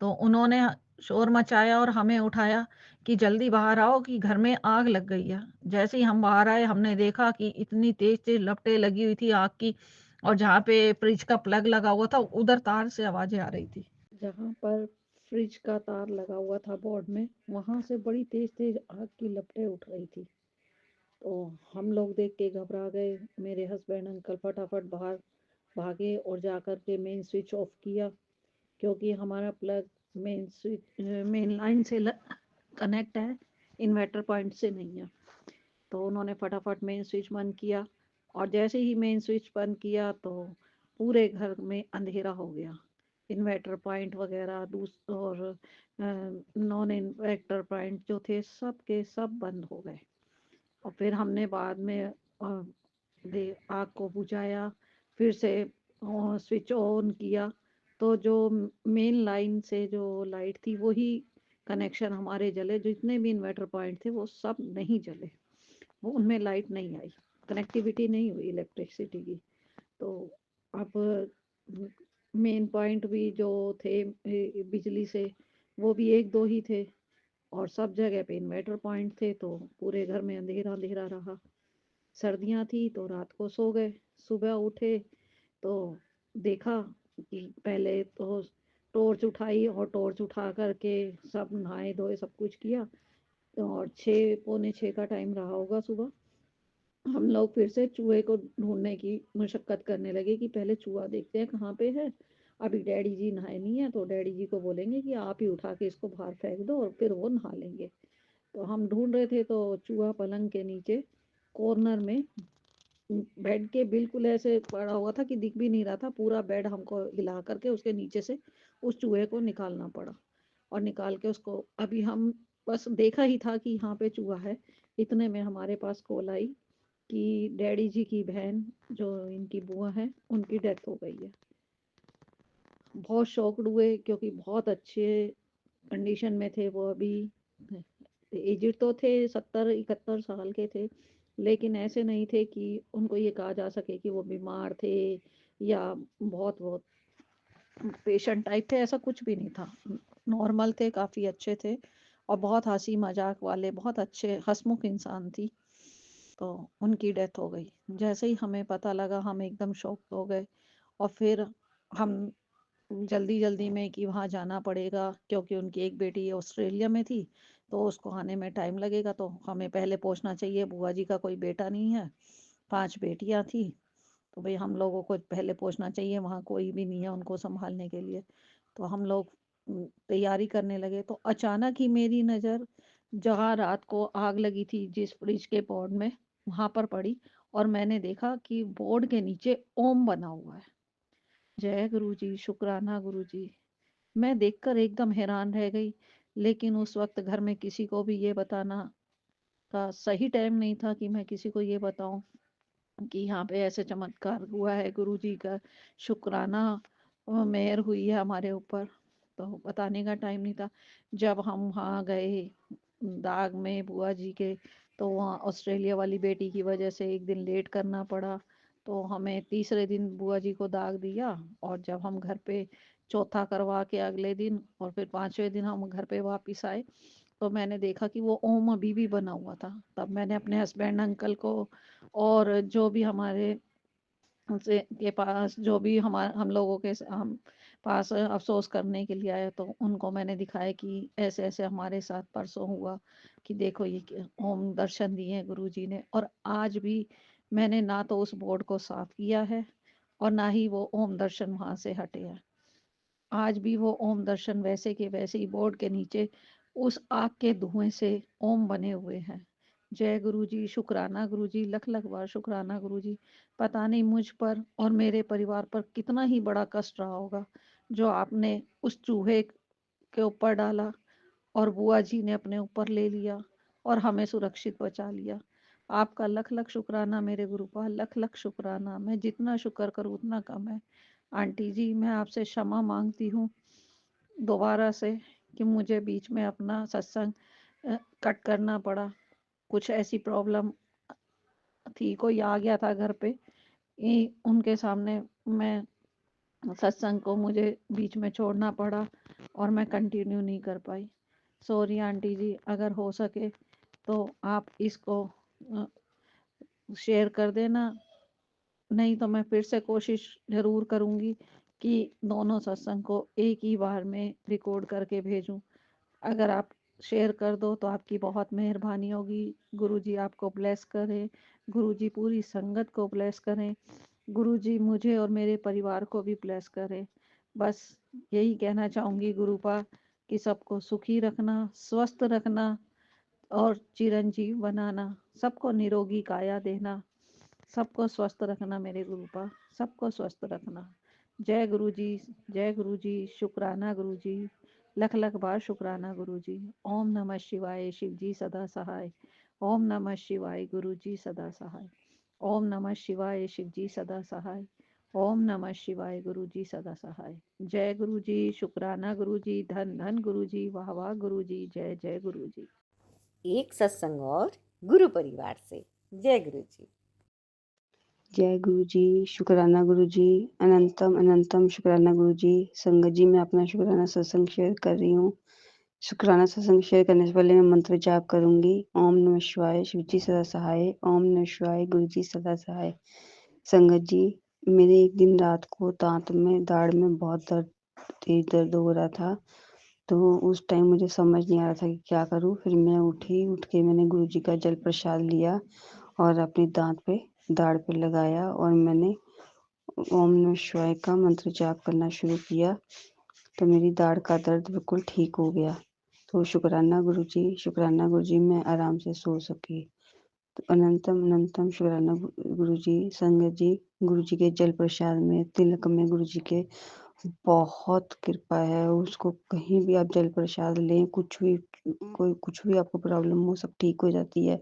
तो उन्होंने शोर मचाया और हमें उठाया कि जल्दी बाहर आओ कि घर में आग लग गई है। जैसे ही हम बाहर आए, हमने देखा कि इतनी तेज-तेज लपटें लगी हुई थी आग की, और जहाँ पे फ्रिज का प्लग लगा हुआ था, उधर तार से आवाज़ें आ रही थी। जहाँ पर फ्रिज का तार लगा हुआ था बोर्ड में, वहाँ से बड़ी तेज-तेज आग की लपटें उठ रही थी। तो हम लोग देख के घबरा गए। मेरे हस्बैंड अंकल फटाफट बाहर भागे और जाकर के मेन स्विच ऑफ किया, क्योंकि हमारा प्लग मेन लाइन से कनेक्ट है, इन्वर्टर पॉइंट से नहीं है। तो उन्होंने फटाफट मेन स्विच बंद किया, और जैसे ही मेन स्विच बंद किया तो पूरे घर में अंधेरा हो गया। इन्वर्टर पॉइंट वगैरह और नॉन इन्वर्टर पॉइंट जो थे, सब के सब बंद हो गए। और फिर हमने बाद में आग को बुझाया, फिर से स्विच ऑन किया, तो जो मेन लाइन से जो लाइट थी वही कनेक्शन हमारे जले, जितने भी इन्वर्टर पॉइंट थे वो सब नहीं जले, वो उनमें लाइट नहीं आई, कनेक्टिविटी नहीं हुई इलेक्ट्रिसिटी की। तो अब मेन पॉइंट भी जो थे बिजली से, वो भी एक दो ही थे, और सब जगह पे इन्वर्टर पॉइंट थे, तो पूरे घर में अंधेरा अंधेरा रहा। सर्दियाँ थी तो रात को सो गए, सुबह उठे तो देखा कि पहले तो टॉर्च उठाई, और टॉर्च उठा करके सब नहाए धोए, सब कुछ किया, और 6 पौने 6 का टाइम रहा होगा सुबह। हम लोग फिर से चूहे को ढूंढने की मशक्कत करने लगे कि पहले चूहा देखते हैं कहाँ पे है। अभी डैडी जी नहाए नहीं है, तो डैडी जी को बोलेंगे कि आप ही उठा के इसको बाहर फेंक दो और फिर वो नहा लेंगे। तो हम ढूंढ रहे थे, तो चूहा पलंग के नीचे कॉर्नर में बेड के बिल्कुल ऐसे पड़ा हुआ था कि दिख भी नहीं रहा था। पूरा बेड हमको हिला करके उसके नीचे से उस चूहे को निकालना पड़ा, और निकाल के उसको, अभी हम बस देखा ही था कि यहाँ पे चूहा है, इतने में हमारे पास कॉल आई कि डैडी जी की बहन, जो इनकी बुआ है, उनकी डेथ हो गई है। बहुत शॉक्ड हुए, क्योंकि बहुत अच्छे कंडीशन में थे वो अभी। एजेड तो थे, 70-71 साल के थे, लेकिन ऐसे नहीं थे कि उनको ये कहा जा सके कि वो बीमार थे या बहुत बहुत पेशेंट टाइप थे, ऐसा कुछ भी नहीं था। नॉर्मल थे, काफ़ी अच्छे थे, और बहुत हंसी मजाक वाले, बहुत अच्छे हंसमुख इंसान थी। तो उनकी डेथ हो गई। जैसे ही हमें पता लगा, हम एकदम शॉक हो गए, और फिर हम जल्दी जल्दी में कि वहाँ जाना पड़ेगा, क्योंकि उनकी एक बेटी ऑस्ट्रेलिया में थी, तो उसको आने में टाइम लगेगा, तो हमें पहले पहुँचना चाहिए। बुआ जी का कोई बेटा नहीं है, 5 बेटियाँ थी, तो भाई हम लोगों को पहले पहुँचना चाहिए, वहाँ कोई भी नहीं है उनको संभालने के लिए। तो हम लोग तैयारी करने लगे, तो अचानक ही मेरी नज़र जहाँ रात को आग लगी थी जिस फ्रिज के बोर्ड में, वहाँ पर पड़ी, और मैंने देखा कि बोर्ड के नीचे ओम बना हुआ है। जय गुरु जी, शुक्राना गुरु जी। मैं देखकर एकदम हैरान रह गई, लेकिन उस वक्त घर में किसी को भी ये बताना का सही टाइम नहीं था कि मैं किसी को ये बताऊं कि यहाँ पे ऐसे चमत्कार हुआ है, गुरु जी का शुक्राना मेहर हुई है हमारे ऊपर। तो बताने का टाइम नहीं था। जब हम वहाँ गए दाग में बुआ जी के, तो वहाँ ऑस्ट्रेलिया वाली बेटी की वजह से एक दिन लेट करना पड़ा, तो हमें तीसरे दिन बुआ जी को दाग दिया। और जब हम घर पे चौथा करवा के अगले दिन और फिर 5वें दिन हम घर पे वापस आए, तो मैंने देखा कि वो ओम अभी भी बना हुआ था। तब मैंने अपने हस्बैंड अंकल को और जो भी हमारे से के पास जो भी हम लोगों के हम पास अफसोस करने के लिए आए, तो उनको मैंने दिखाया कि ऐसे ऐसे हमारे साथ परसों हुआ, कि देखो ये ओम दर्शन दिए हैं गुरु जी ने। और आज भी मैंने ना तो उस बोर्ड को साफ किया है और ना ही वो ओम दर्शन वहां से हटे हैं। आज भी वो ओम दर्शन वैसे के वैसे ही बोर्ड के नीचे उस आग के धुएं से ओम बने हुए हैं। जय गुरु जी, शुक्राना गुरु जी, लख लख बार शुक्राना गुरु जी। पता नहीं मुझ पर और मेरे परिवार पर कितना ही बड़ा कष्ट रहा होगा, जो आपने उस चूहे के ऊपर डाला और बुआ जी ने अपने ऊपर ले लिया और हमें सुरक्षित बचा लिया। आपका लख लख शुक्राना मेरे गुरुपाल, लख लख शुक्राना। मैं जितना शुक्र करूँ उतना कम है। आंटी जी, मैं आपसे क्षमा मांगती हूँ दोबारा से कि मुझे बीच में अपना सत्संग कट करना पड़ा। कुछ ऐसी प्रॉब्लम थी, कोई आ गया था घर पे, उनके सामने मैं सत्संग को मुझे बीच में छोड़ना पड़ा और मैं कंटिन्यू नहीं कर पाई। सॉरी आंटी जी, अगर हो सके तो आप इसको शेयर कर देना, नहीं तो मैं फिर से कोशिश जरूर करूंगी कि दोनों सत्संग को एक ही बार में रिकॉर्ड करके भेजूं। अगर आप शेयर कर दो तो आपकी बहुत मेहरबानी होगी। गुरुजी आपको ब्लेस करें, गुरुजी पूरी संगत को ब्लेस करें, गुरुजी मुझे और मेरे परिवार को भी ब्लेस करें। बस यही कहना चाहूँगी गुरुपा, कि सबको सुखी रखना, स्वस्थ रखना और चिरंजीव बनाना, सबको निरोगी काया देना, सबको स्वस्थ रखना मेरे गुरुपा, सबको स्वस्थ रखना। जय गुरु जी, जय गुरु जी, शुक्राना गुरु जी, लख लख बार शुक्राना गुरु जी। ओम नमः शिवाय, शिव जी सदा सहाय। ओम नमः शिवाय, गुरु जी सदा सहाय। ओम नमः शिवाय, शिव जी सदा सहाय। ओम नमः शिवाय, गुरु जी सदा सहाय। जय गुरु जी, शुक्राना गुरु जी, धन धन गुरु जी, वाह वाह गुरु जी, जय जय गुरु जी। एक सत्संग और गुरु परिवार से। जय गुरु जी। जय गुरु जी, शुक्राना गुरु जी, अनंतम अनंतम शुक्राना गुरु जी। संगत जी, मैं अपना शुक्राना सत्संग शेयर कर रही हूँ। शुक्राना सत्संग शेयर करने से पहले मैं मंत्र जाप करूंगी। ओम नमः शिवाय, शिव जी सदा सहाय। ओम नमः शिवाय, गुरु जी सदा सहाय। संगत जी, मेरे एक दिन रात को दांत में दाढ़ में बहुत तेज दर्द हो रहा था, तो उस टाइम मुझे समझ नहीं आ रहा था कि क्या करूँ। फिर मैं उठ के मैंने गुरु जी का जल प्रसाद लिया और अपने दाढ़ पे लगाया और मैंने ओम नमः शिवाय का मंत्र जाप करना शुरू किया, तो मेरी दाढ़ का दर्द बिल्कुल ठीक हो गया। तो शुक्राना गुरु जी, शुक्राना गुरु जी, मैं आराम से सो सकी। तो अनंतम अनंतम शुक्राना गुरु जी। संगत जी, गुरु जी के जल प्रसाद में, तिलक में गुरु जी के बहुत कृपा है। उसको कहीं भी आप जल प्रसाद लें, कुछ भी आपको प्रॉब्लम हो, सब ठीक हो जाती है।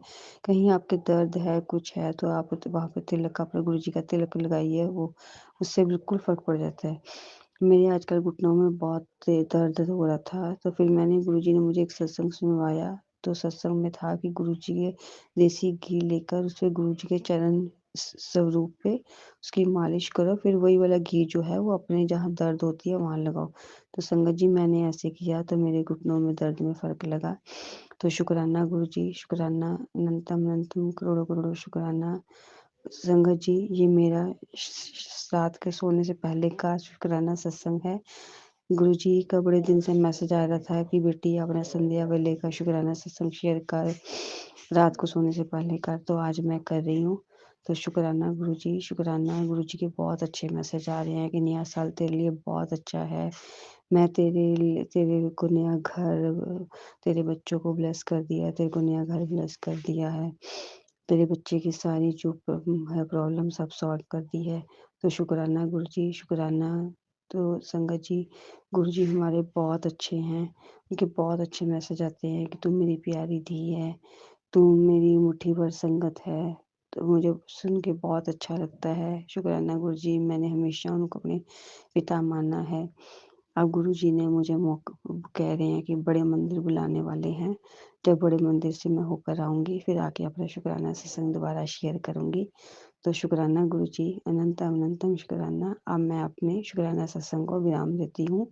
कहीं आपके दर्द है, कुछ है, तो आप वहाँ पे तिलक, अपने गुरु जी का तिलक लगाइए, वो उससे बिल्कुल फर्क पड़ जाता है। मेरे आजकल घुटनों में बहुत दर्द हो रहा था, तो फिर गुरु जी ने मुझे एक सत्संग सुनवाया। तो सत्संग में था कि गुरु जी के देसी घी लेकर उस पे गुरु जी के चरण स्वरूप पे उसकी मालिश करो, फिर वही वाला घी जो है वो अपने जहाँ दर्द होती है वहाँ लगाओ। तो संगत जी, मैंने ऐसे किया, तो मेरे घुटनों में दर्द में फर्क लगा। तो शुक्राना गुरु जी, शुक्राना, अनंतम अनंतम करोड़ों करोड़ों शुक्राना। संगत जी, ये मेरा रात के सोने से पहले का शुक्राना सत्संग है। गुरुजी का बड़े दिन से मैसेज आ रहा था कि बेटी अपना संध्या वेले का शुक्राना सत्संग शेयर कर, रात को सोने से पहले कर, तो आज मैं कर रही हूँ। तो शुक्राना गुरुजी, शुक्राना। गुरुजी के बहुत अच्छे मैसेज आ रहे हैं कि नया साल तेरे लिए बहुत अच्छा है। मैं तेरे को नया घर, तेरे बच्चों को ब्लेस कर दिया, तेरे को नया घर ब्लेस कर दिया है। तेरे बच्चे की सारी जो है प्रॉब्लम सब सॉल्व कर दी है। तो शुक्राना गुरुजी, शुक्राना। तो संगत जी, गुरुजी हमारे बहुत अच्छे हैं। उनके बहुत अच्छे मैसेज आते हैं कि तुम मेरी प्यारी धी है, तुम मेरी मुट्ठी भर संगत है। तो मुझे सुन के बहुत अच्छा लगता है। शुक्राना गुरुजी, मैंने हमेशा उनको अपने पिता माना है। अब गुरुजी ने मुझे कह रहे हैं कि बड़े मंदिर बुलाने वाले हैं। जब बड़े मंदिर से मैं होकर आऊँगी, फिर आके अपना शुक्राना सत्संग दोबारा शेयर करूँगी। तो शुक्राना गुरुजी, अनंतम अनंतम शुक्राना। अब मैं अपने शुक्राना सत्संग को विराम देती हूँ।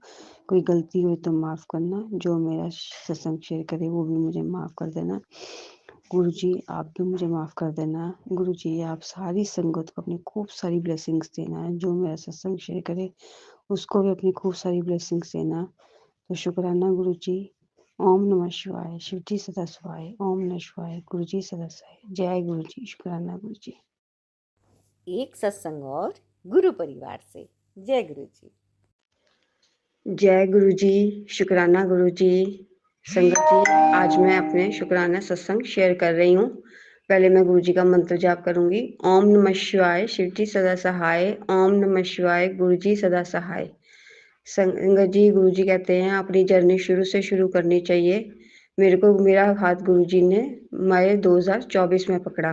कोई गलती हुई तो माफ़ करना, जो मेरा सत्संग शेयर करे वो भी मुझे माफ़ कर देना। गुरुजी, आप भी मुझे माफ़ कर देना। गुरुजी, आप सारी संगत को अपनी खूब सारी ब्लेसिंग्स देना है। जो मेरा सत्संग शेयर करे उसको भी अपनी खूब सारी ब्लेसिंग्स देना। तो शुक्राना गुरुजी। ओम नमः शिवाय, शिव जी सदा शिवाय। ओम नमः शिवाय, गुरु जी सदा शिवाय। जय गुरु जी, शुक्राना गुरु जी। एक सत्संग और गुरु परिवार से। जय गुरु जी। जय गुरु जी, शुक्राना गुरु जी। संगत जी, आज मैं अपने शुक्राना सत्संग शेयर कर रही हूँ। पहले मैं गुरु जी का मंत्र जाप करूंगी। ओम नमः शिवाय, शिव जी सदा सहाय। ओम नमः शिवाय, गुरु जी सदा सहाय। संगत जी, गुरु जी कहते हैं अपनी जर्नी शुरू से शुरू करनी चाहिए। मेरा हाथ गुरु जी ने मई 2024 में पकड़ा।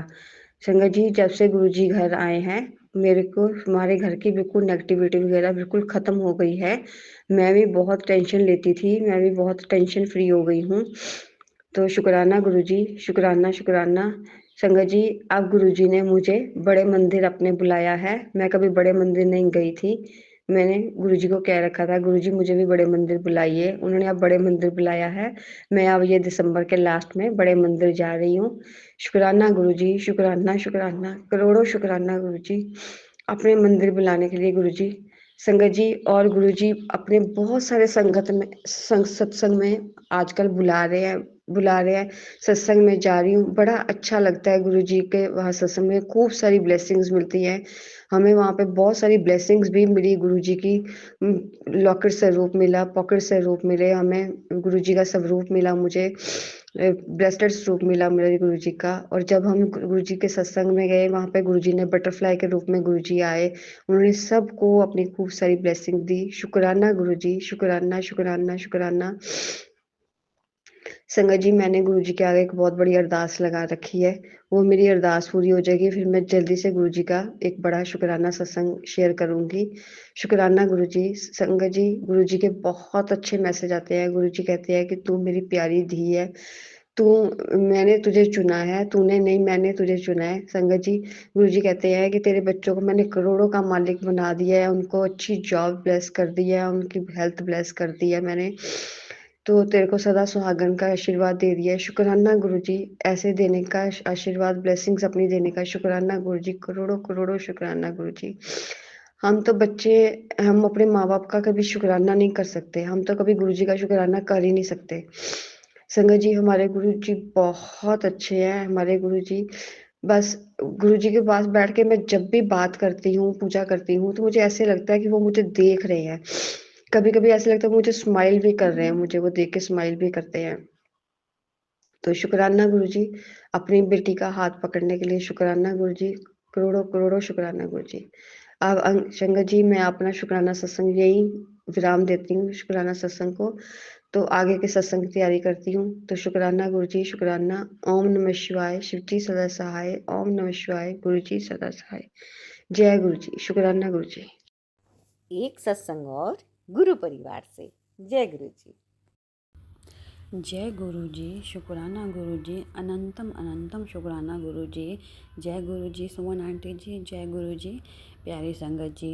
संगत जी, जब से गुरु जी घर आए हैं, मेरे को हमारे घर की बिल्कुल नेगेटिविटी वगैरह बिल्कुल ख़त्म हो गई है। मैं भी बहुत टेंशन लेती थी, मैं भी बहुत टेंशन फ्री हो गई हूँ। तो शुक्राना गुरुजी, शुक्राना शुक्राना। संगत जी, अब गुरुजी ने मुझे बड़े मंदिर अपने बुलाया है। मैं कभी बड़े मंदिर नहीं गई थी। मैंने गुरुजी को कह रखा था, गुरुजी मुझे भी बड़े मंदिर बुलाइए। उन्होंने अब बड़े मंदिर बुलाया है। मैं अब ये दिसंबर के लास्ट में बड़े मंदिर जा रही हूँ। शुक्राना गुरुजी, शुक्राना शुक्राना, करोड़ों शुक्राना गुरुजी, अपने मंदिर बुलाने के लिए गुरुजी। संगत जी, और गुरुजी अपने बहुत सारे सत्संग में आजकल बुला रहे हैं। सत्संग में जा रही हूँ, बड़ा अच्छा लगता है गुरुजी के वहाँ सत्संग में खूब सारी ब्लेसिंग्स मिलती हैं। हमें वहाँ पे बहुत सारी ब्लेसिंग्स भी मिली गुरुजी की। लॉकेट स्वरूप मिला, पॉकेट स्वरूप मिले हमें, गुरुजी का स्वरूप मिला मुझे, ब्रेसलेट स्वरूप मिला मेरे गुरुजी का। और जब हम गुरुजी के सत्संग में गए, वहाँ पे गुरुजी ने बटरफ्लाई के रूप में गुरुजी आए। उन्होंने सबको अपनी खूब सारी ब्लेसिंग दी। शुक्राना गुरुजी, शुक्राना शुक्राना शुक्राना। संगत जी, मैंने गुरुजी के आगे एक बहुत बड़ी अरदास लगा रखी है। वो मेरी अरदास पूरी हो जाएगी, फिर मैं जल्दी से गुरुजी का एक बड़ा शुक्राना सत्संग शेयर करूँगी। शुक्राना गुरुजी। संगत जी, गुरुजी के बहुत अच्छे मैसेज आते हैं। गुरुजी कहते हैं कि तू मेरी प्यारी धी है, तू मैंने तुझे चुना है, तूने नहीं मैंने तुझे चुना है। संगत जी, गुरुजी कहते हैं कि तेरे बच्चों को मैंने करोड़ों का मालिक बना दिया है, उनको अच्छी जॉब ब्लेस कर दी है, उनकी हेल्थ ब्लेस कर दी है मैंने। तो तेरे को सदा सुहागन का आशीर्वाद दे दिया है। शुक्राना गुरुजी, ऐसे देने का आशीर्वाद, ब्लेसिंग्स अपनी देने का शुक्राना गुरुजी, करोड़ों करोड़ों शुक्राना गुरुजी। हम तो बच्चे, हम अपने माँ बाप का कभी शुक्राना नहीं कर सकते, हम तो कभी गुरुजी का शुक्राना कर ही नहीं सकते। संगत जी, हमारे गुरुजी बहुत अच्छे हैं। हमारे गुरुजी, बस गुरुजी के पास बैठ के मैं जब भी बात करती हूँ, पूजा करती हूँ, तो मुझे ऐसे लगता है कि वो मुझे देख रहे हैं। कभी-कभी ऐसा लगता है मुझे स्माइल भी कर रहे हैं, मुझे वो देख के स्माइल भी करते हैं। तो शुक्राना गुरुजी, अपनी बेटी का हाथ पकड़ने के लिए शुक्राना गुरुजी, करोड़ों करोड़ों शुक्राना गुरुजी। अब संगत जी, मैं अपना शुक्राना सत्संग यही विराम देती हूँ, शुक्राना सत्संग को। तो आगे के सत्संग की तैयारी करती हूँ। तो शुक्राना गुरुजी, शुक्राना। ओम नमः शिवाय, शिव जी सदा सहाय। ओम नमः शिवाय, गुरु जी सदा सहाय। जय गुरु जी, शुक्राना गुरु जी। एक सत्संग और गुरु परिवार से। जय गुरु जी। जय गुरु जी, शुक्राना गुरु जी, अनंतम अनंतम शुक्राना गुरु जी। जय गुरु जी, सुमन आंटी जी। जय गुरु जी, प्यारी संगत जी।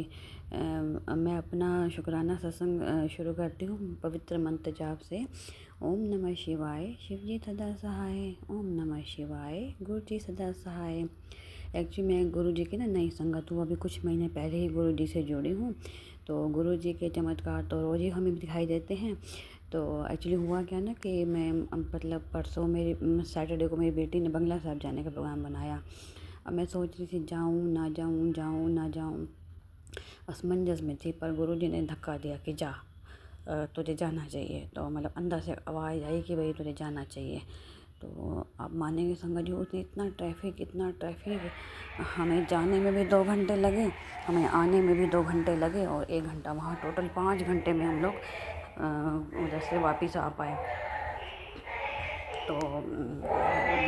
मैं अपना शुक्राना सत्संग शुरू करती हूँ पवित्र मंत्र जाप से। ओम नमः शिवाय, शिव जी सदा सहाय। ओम नमः शिवाय, गुरु जी सदा सहाय। एक्चुअली मैं गुरुजी की ना नई संगत हूँ, अभी कुछ महीने पहले ही गुरुजी से जुड़ी हूँ। तो गुरुजी के चमत्कार तो रोज़ ही हमें दिखाई देते हैं। तो एक्चुअली हुआ क्या ना कि मैं मतलब परसों मेरी सैटरडे को मेरी बेटी ने बंगला साहब जाने का प्रोग्राम बनाया। अब मैं सोच रही थी जाऊँ ना जाऊँ, जाऊँ ना जाऊँ, असमंजस में थी। पर गुरुजी ने धक्का दिया कि जा, तुझे जाना चाहिए। तो मतलब अंदर से आवाज़ आई कि भाई तुझे जाना चाहिए। तो आप मानेंगे संगत जी, उसने इतना ट्रैफिक, हमें जाने में भी 2 घंटे लगे, हमें आने में भी 2 घंटे लगे, और 1 घंटा वहाँ, टोटल 5 घंटे में हम लोग उधर से वापस आ पाए। तो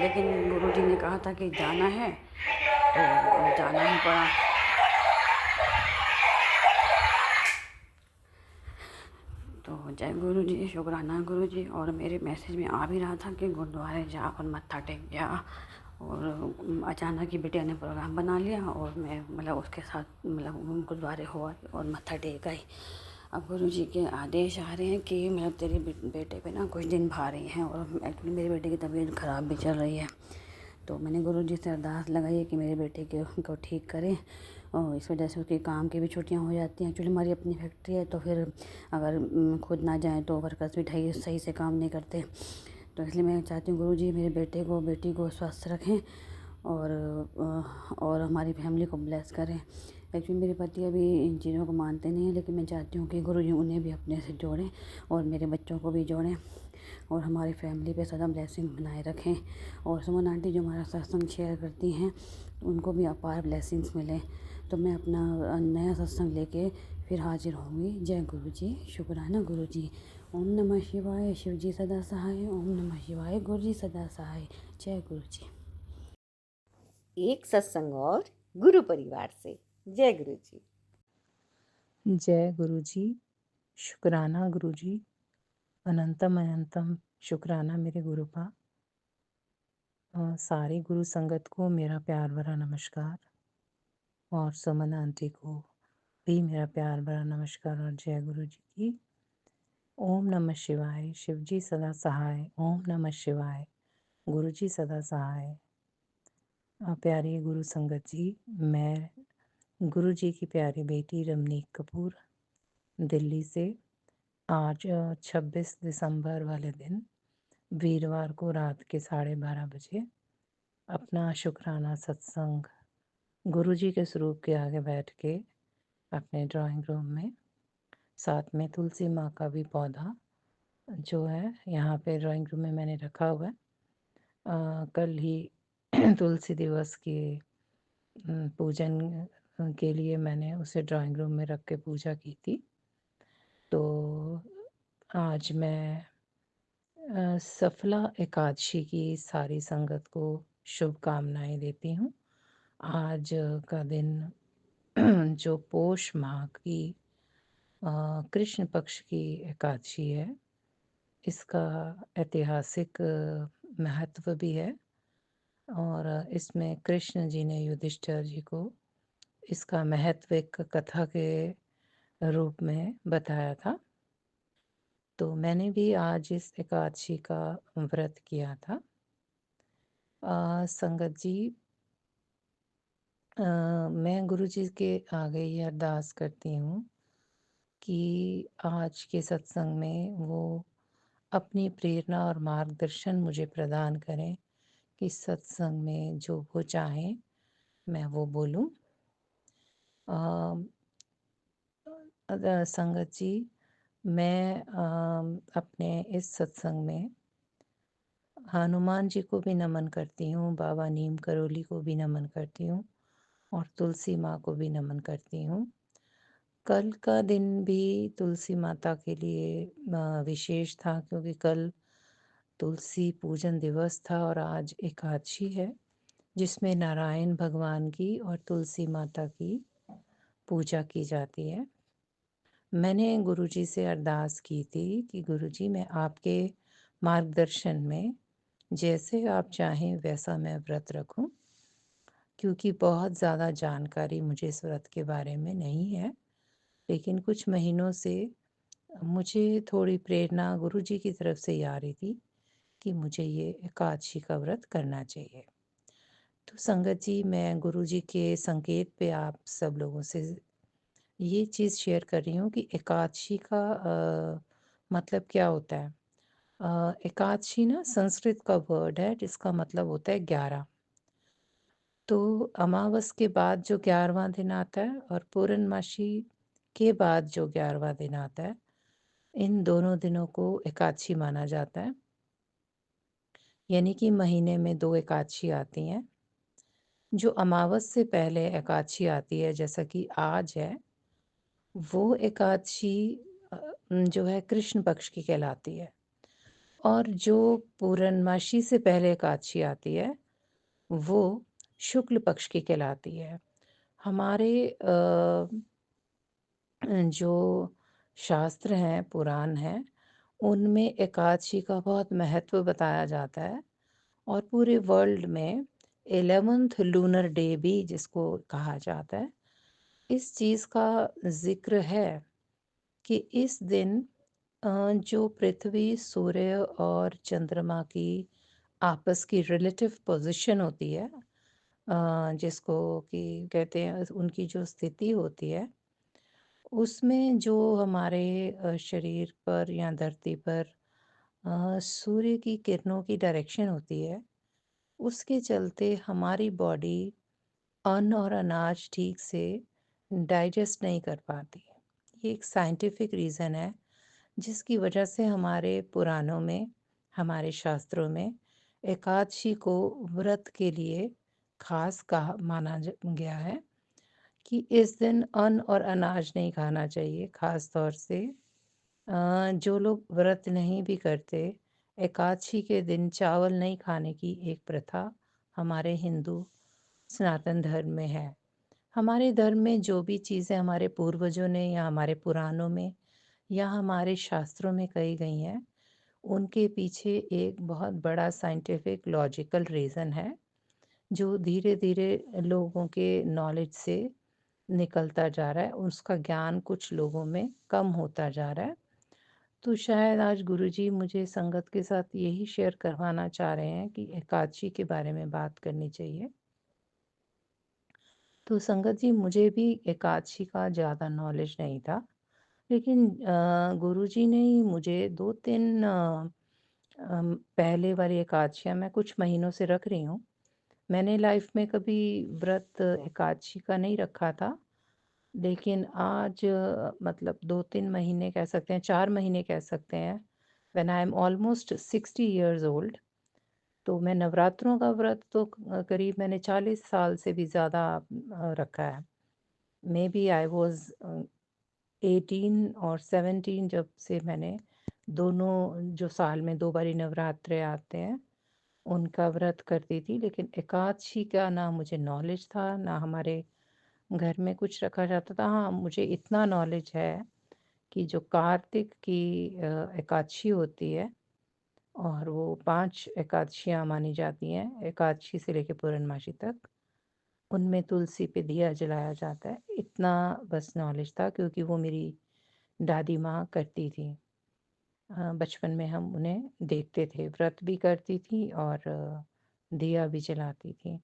लेकिन गुरुजी ने कहा था कि जाना है तो जाना ही पड़ा। तो जय गुरु जी, शुक्राना गुरु जी। और मेरे मैसेज में आ भी रहा था कि गुरुद्वारे जा और मत्था टेक गया, और अचानक ही बिटिया ने प्रोग्राम बना लिया और मैं मतलब उसके साथ मतलब गुरुद्वारे हुआ और मत्था टेक आई। अब गुरु जी के आदेश आ रहे हैं कि मतलब तेरे बेटे पे ना कुछ दिन भारी हैं, और एक्चुअली मेरे बेटे की तबीयत ख़राब भी चल रही है। तो मैंने गुरु जी से अरदास लगाई है कि मेरे बेटे को ठीक करें, और इस वजह से उसके काम की भी छुट्टियां हो जाती हैं। एक्चुअली हमारी अपनी फैक्ट्री है, तो फिर अगर खुद ना जाएं तो वर्कर्स भी सही से काम नहीं करते। तो इसलिए मैं चाहती हूँ गुरु जी मेरे बेटे को बेटी को स्वस्थ रखें, और हमारी फैमिली को ब्लेस करें। एक्चुअली मेरे पति अभी इन चीज़ों को मानते नहीं हैं, लेकिन मैं चाहती हूँ कि गुरु जी उन्हें भी अपने से जोड़ें और मेरे बच्चों को भी जोड़ें, और हमारी फैमिली पे सदा ब्लेसिंग बनाए रखें। और सुमन आंटी जो हमारा सत्संग शेयर करती हैं, उनको भी अपार ब्लेसिंग्स मिलें। तो मैं अपना नया सत्संग लेके फिर हाजिर होंगी। जय गुरु जी, शुक्राना गुरु जी। ओम नमः शिवाय, शिव जी सदा सहाय। ओम नमः शिवाय, गुरु जी सदा सहाय। जय गुरु जी। एक सत्संग और गुरु परिवार से। जय गुरु जी। जय गुरु जी, शुक्राना गुरु जी, अनंतम अनंतम शुक्राना मेरे गुरुपा। सारी गुरु संगत को मेरा प्यार भरा नमस्कार, और सुमन आंटी को भी मेरा प्यार भरा नमस्कार और जय गुरु जी की। ओम नमः शिवाय, शिव जी सदा सहाय। ओम नमः शिवाय, गुरु जी सदा सहाय। प्यारी गुरु संगत जी, मैं गुरु जी की प्यारी बेटी रमनीक कपूर दिल्ली से आज 26 दिसंबर वाले दिन वीरवार को रात के 12:30 बजे अपना शुक्राना सत्संग गुरु जी के स्वरूप के आगे बैठ के अपने ड्राइंग रूम में, साथ में तुलसी माँ का भी पौधा जो है यहाँ पे ड्राइंग रूम में मैंने रखा हुआ है। कल ही तुलसी दिवस के पूजन के लिए मैंने उसे ड्राइंग रूम में रख के पूजा की थी। तो आज मैं सफला एकादशी की सारी संगत को शुभकामनाएं देती हूँ। आज का दिन जो पोष माह की कृष्ण पक्ष की एकादशी है, इसका ऐतिहासिक महत्व भी है, और इसमें कृष्ण जी ने युधिष्ठिर जी को इसका महत्व एक कथा के रूप में बताया था। तो मैंने भी आज इस एकादशी का व्रत किया था। संगत जी, मैं गुरु जी के आगे ये अरदास करती हूँ कि आज के सत्संग में वो अपनी प्रेरणा और मार्गदर्शन मुझे प्रदान करें कि सत्संग में जो वो चाहें मैं वो बोलूं। संगत जी, मैं अपने इस सत्संग में हनुमान जी को भी नमन करती हूँ, बाबा नीम करोली को भी नमन करती हूँ, और तुलसी माँ को भी नमन करती हूँ। कल का दिन भी तुलसी माता के लिए विशेष था, क्योंकि कल तुलसी पूजन दिवस था और आज एकादशी है, जिसमें नारायण भगवान की और तुलसी माता की पूजा की जाती है। मैंने गुरुजी से अरदास की थी कि गुरुजी, मैं आपके मार्गदर्शन में जैसे आप चाहें वैसा मैं व्रत रखूं, क्योंकि बहुत ज़्यादा जानकारी मुझे इस व्रत के बारे में नहीं है। लेकिन कुछ महीनों से मुझे थोड़ी प्रेरणा गुरुजी की तरफ से ही आ रही थी कि मुझे ये एकादशी का व्रत करना चाहिए। तो संगत जी, मैं गुरुजी के संकेत पे आप सब लोगों से ये चीज़ शेयर कर रही हूँ कि एकादशी का मतलब क्या होता है। एकादशी ना संस्कृत का वर्ड है जिसका मतलब होता है 11। तो अमावस के बाद जो 11वां दिन आता है और पूर्णमासी के बाद जो 11वां दिन आता है, इन दोनों दिनों को एकादशी माना जाता है। यानी कि महीने में 2 एकादशी आती हैं। जो अमावस से पहले एकादशी आती है, जैसा कि आज है, वो एकादशी जो है कृष्ण पक्ष की कहलाती है। और जो पूर्णमासी से पहले एकादशी आती है, वो शुक्ल पक्ष की कहलाती है। हमारे जो शास्त्र हैं, पुराण हैं, उनमें एकादशी का बहुत महत्व बताया जाता है और पूरे वर्ल्ड में 11th लूनर डे भी जिसको कहा जाता है, इस चीज़ का ज़िक्र है कि इस दिन जो पृथ्वी, सूर्य और चंद्रमा की आपस की रिलेटिव पोजीशन होती है, जिसको कि कहते हैं उनकी जो स्थिति होती है, उसमें जो हमारे शरीर पर या धरती पर सूर्य की किरणों की डायरेक्शन होती है, उसके चलते हमारी बॉडी अन्न और अनाज ठीक से डाइजेस्ट नहीं कर पाती। ये एक साइंटिफिक रीज़न है जिसकी वजह से हमारे पुराणों में, हमारे शास्त्रों में एकादशी को व्रत के लिए खास कहा माना गया है कि इस दिन अन्न और अनाज नहीं खाना चाहिए। खास तौर से जो लोग व्रत नहीं भी करते, एकादशी के दिन चावल नहीं खाने की एक प्रथा हमारे हिंदू सनातन धर्म में है। हमारे धर्म में जो भी चीज़ें हमारे पूर्वजों ने या हमारे पुराणों में या हमारे शास्त्रों में कही गई हैं, उनके पीछे एक बहुत बड़ा साइंटिफिक लॉजिकल रीज़न है, जो धीरे-धीरे लोगों के नॉलेज से निकलता जा रहा है। उसका ज्ञान कुछ लोगों में कम होता जा रहा है। तो शायद आज गुरुजी मुझे संगत के साथ यही शेयर करवाना चाह रहे हैं कि एकादशी के बारे में बात करनी चाहिए। तो संगत जी, मुझे भी एकादशी का ज़्यादा नॉलेज नहीं था, लेकिन गुरुजी ने ही मुझे 2-3 पहले वाली एकादशियाँ मैं कुछ महीनों से रख रही हूँ। मैंने लाइफ में कभी व्रत एकादशी का नहीं रखा था, लेकिन आज मतलब 2-3 महीने कह सकते हैं, 4 महीने कह सकते हैं, when I am almost 60 years old. तो मैं नवरात्रों का व्रत तो करीब मैंने 40 साल से भी ज़्यादा रखा है। मे बी आई वाज़ 18 और 17 जब से मैंने दोनों जो साल में 2 बारी नवरात्रे आते हैं, उनका व्रत करती थी। लेकिन एकादशी का ना मुझे नॉलेज था, ना हमारे घर में कुछ रखा जाता था। हाँ, मुझे इतना नॉलेज है कि जो कार्तिक की एकादशी होती है और वो 5 एकादशियाँ मानी जाती हैं, एकादशी से लेके पूर्णमासी तक, उनमें तुलसी पे दिया जलाया जाता है। इतना बस नॉलेज था क्योंकि वो मेरी दादी माँ करती थी। बचपन में हम उन्हें देखते थे, व्रत भी करती थी और दिया भी जलाती थी।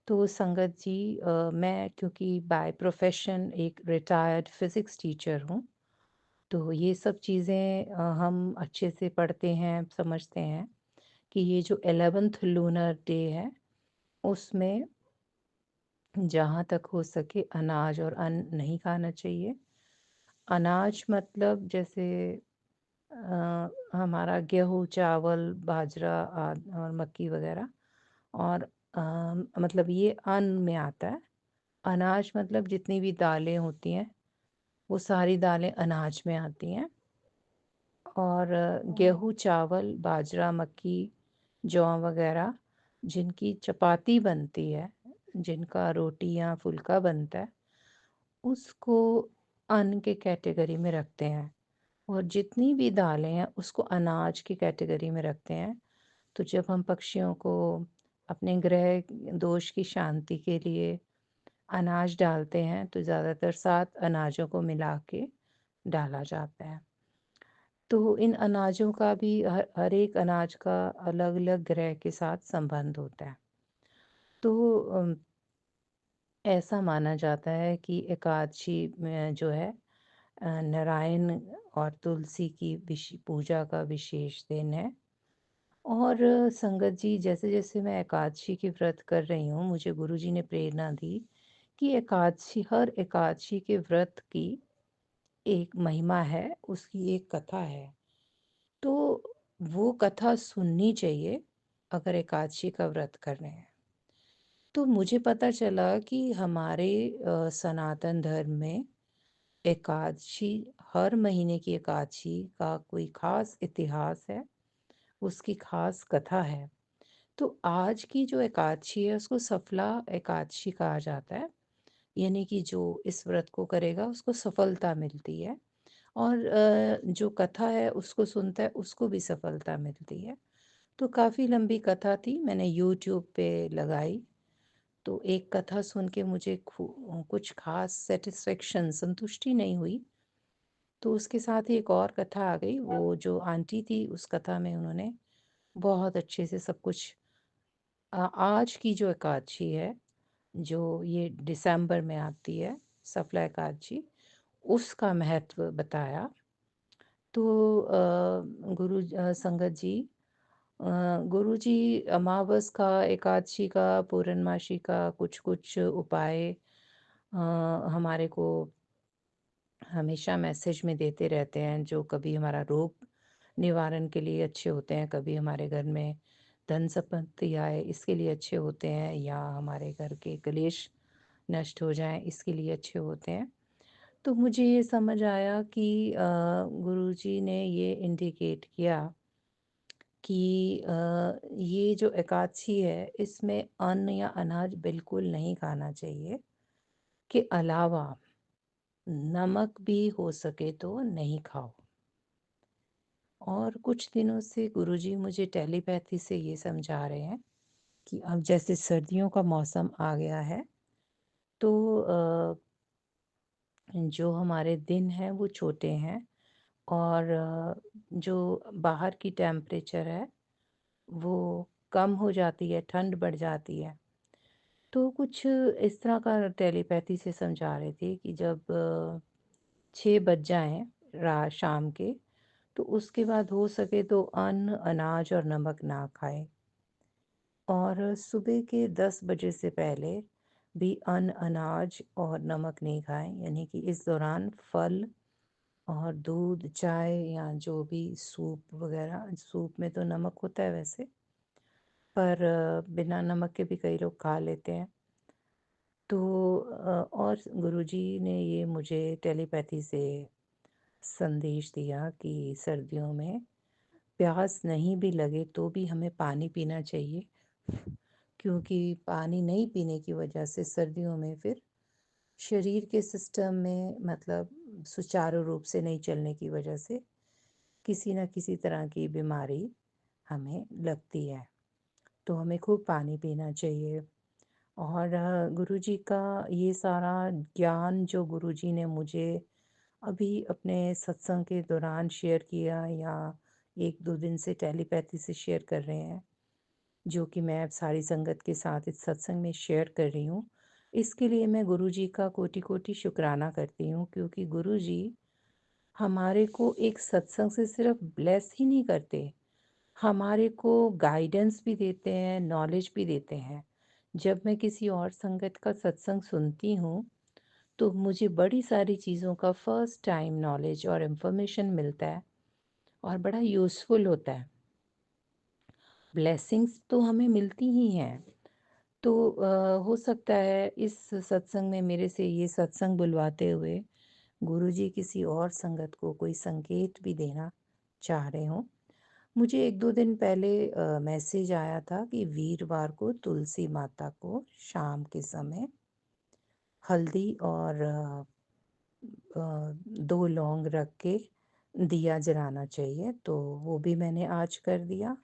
तो संगत जी, मैं क्योंकि बाय प्रोफ़ेशन एक रिटायर्ड फ़िज़िक्स टीचर हूँ, तो ये सब चीज़ें हम अच्छे से पढ़ते हैं, समझते हैं कि ये जो 11th लूनर डे है, उसमें जहाँ तक हो सके अनाज और अन्न नहीं खाना चाहिए। अनाज मतलब जैसे हमारा गेहूँ, चावल, बाजरा और मक्की वगैरह, और मतलब ये अन्न में आता है। अनाज मतलब जितनी भी दालें होती हैं, वो सारी दालें अनाज में आती हैं। और गेहूँ, चावल, बाजरा, मक्की, जौ वगैरह जिनकी चपाती बनती है, जिनका रोटी या फुल्का बनता है, उसको अन्न के कैटेगरी में रखते हैं। और जितनी भी दालें हैं उसको अनाज की कैटेगरी में रखते हैं। तो जब हम पक्षियों को अपने ग्रह दोष की शांति के लिए अनाज डालते हैं, तो ज़्यादातर 7 अनाजों को मिला के डाला जाता है। तो इन अनाजों का भी हर एक अनाज का अलग-अलग ग्रह के साथ संबंध होता है। तो ऐसा माना जाता है कि एकादशी में जो है नारायण और तुलसी की पूजा का विशेष दिन है। और संगत जी, जैसे-जैसे मैं एकादशी की व्रत कर रही हूँ, मुझे गुरुजी ने प्रेरणा दी कि हर एकादशी के व्रत की एक महिमा है, उसकी एक कथा है। तो वो कथा सुननी चाहिए अगर एकादशी का व्रत कर रहे हैं। तो मुझे पता चला कि हमारे सनातन धर्म में एकादशी, हर महीने की एकादशी का कोई ख़ास इतिहास है, उसकी ख़ास कथा है। तो आज की जो एकादशी है उसको सफला एकादशी कहा जाता है, यानी कि जो इस व्रत को करेगा उसको सफलता मिलती है, और जो कथा है उसको सुनता है उसको भी सफलता मिलती है। तो काफ़ी लंबी कथा थी, मैंने यूट्यूब पे लगाई। तो एक कथा सुन के मुझे कुछ खास सेटिस्फेक्शन, संतुष्टि नहीं हुई। तो उसके साथ ही एक और कथा आ गई। वो जो आंटी थी उस कथा में उन्होंने बहुत अच्छे से सब कुछ आज की जो एकादशी है, जो ये दिसंबर में आती है, सफला एकादशी, उसका महत्व बताया। तो संगत जी, गुरुजी अमावस का, एकादशी का, पूर्णमासी का कुछ-कुछ उपाय अ, हमारे को हमेशा मैसेज में देते रहते हैं, जो कभी हमारा रोग निवारण के लिए अच्छे होते हैं, कभी हमारे घर में धन संपत्ति आए इसके लिए अच्छे होते हैं, या हमारे घर के क्लेश नष्ट हो जाएँ इसके लिए अच्छे होते हैं। तो मुझे ये समझ आया कि गुरुजी ने ये इंडिकेट किया कि ये जो एकादशी है इसमें अन्न या अनाज बिल्कुल नहीं खाना चाहिए, के अलावा नमक भी हो सके तो नहीं खाओ। और कुछ दिनों से गुरुजी मुझे टेलीपैथी से ये समझा रहे हैं कि अब जैसे सर्दियों का मौसम आ गया है, तो जो हमारे दिन हैं वो छोटे हैं, और जो बाहर की टेम्परेचर है वो कम हो जाती है, ठंड बढ़ जाती है। तो कुछ इस तरह का टेलीपैथी से समझा रहे थे कि जब 6 बज जाएँ शाम के, तो उसके बाद हो सके तो अन्न, अनाज और नमक ना खाएँ, और सुबह के 10 बजे से पहले भी अन्न, अनाज और नमक नहीं खाएँ, यानी कि इस दौरान फल और दूध, चाय या जो भी सूप वग़ैरह, सूप में तो नमक होता है वैसे, पर बिना नमक के भी कई लोग खा लेते हैं। तो और गुरुजी ने ये मुझे टेलीपैथी से संदेश दिया कि सर्दियों में प्यास नहीं भी लगे तो भी हमें पानी पीना चाहिए, क्योंकि पानी नहीं पीने की वजह से सर्दियों में फिर शरीर के सिस्टम में, मतलब सुचारू रूप से नहीं चलने की वजह से किसी न किसी तरह की बीमारी हमें लगती है। तो हमें खूब पानी पीना चाहिए। और गुरुजी का ये सारा ज्ञान जो गुरुजी ने मुझे अभी अपने सत्संग के दौरान शेयर किया, या 1-2 दिन से टेलीपैथी से शेयर कर रहे हैं, जो कि मैं अब सारी संगत के साथ इस सत्संग में शेयर कर रही हूँ। इसके लिए मैं गुरुजी का कोटि-कोटि शुक्राना करती हूँ, क्योंकि गुरुजी हमारे को एक सत्संग से सिर्फ ब्लेस ही नहीं करते, हमारे को गाइडेंस भी देते हैं, नॉलेज भी देते हैं। जब मैं किसी और संगत का सत्संग सुनती हूँ, तो मुझे बड़ी सारी चीज़ों का फर्स्ट टाइम नॉलेज और इन्फॉर्मेशन मिलता है, और बड़ा यूज़फुल होता है। ब्लेसिंग्स तो हमें मिलती ही हैं। तो हो सकता है इस सत्संग में मेरे से ये सत्संग बुलवाते हुए गुरुजी किसी और संगत को कोई संकेत भी देना चाह रहे हों। मुझे 1-2 दिन पहले मैसेज आया था कि वीरवार को तुलसी माता को शाम के समय हल्दी और 2 लौंग रख के दिया जलाना चाहिए, तो वो भी मैंने आज कर दिया।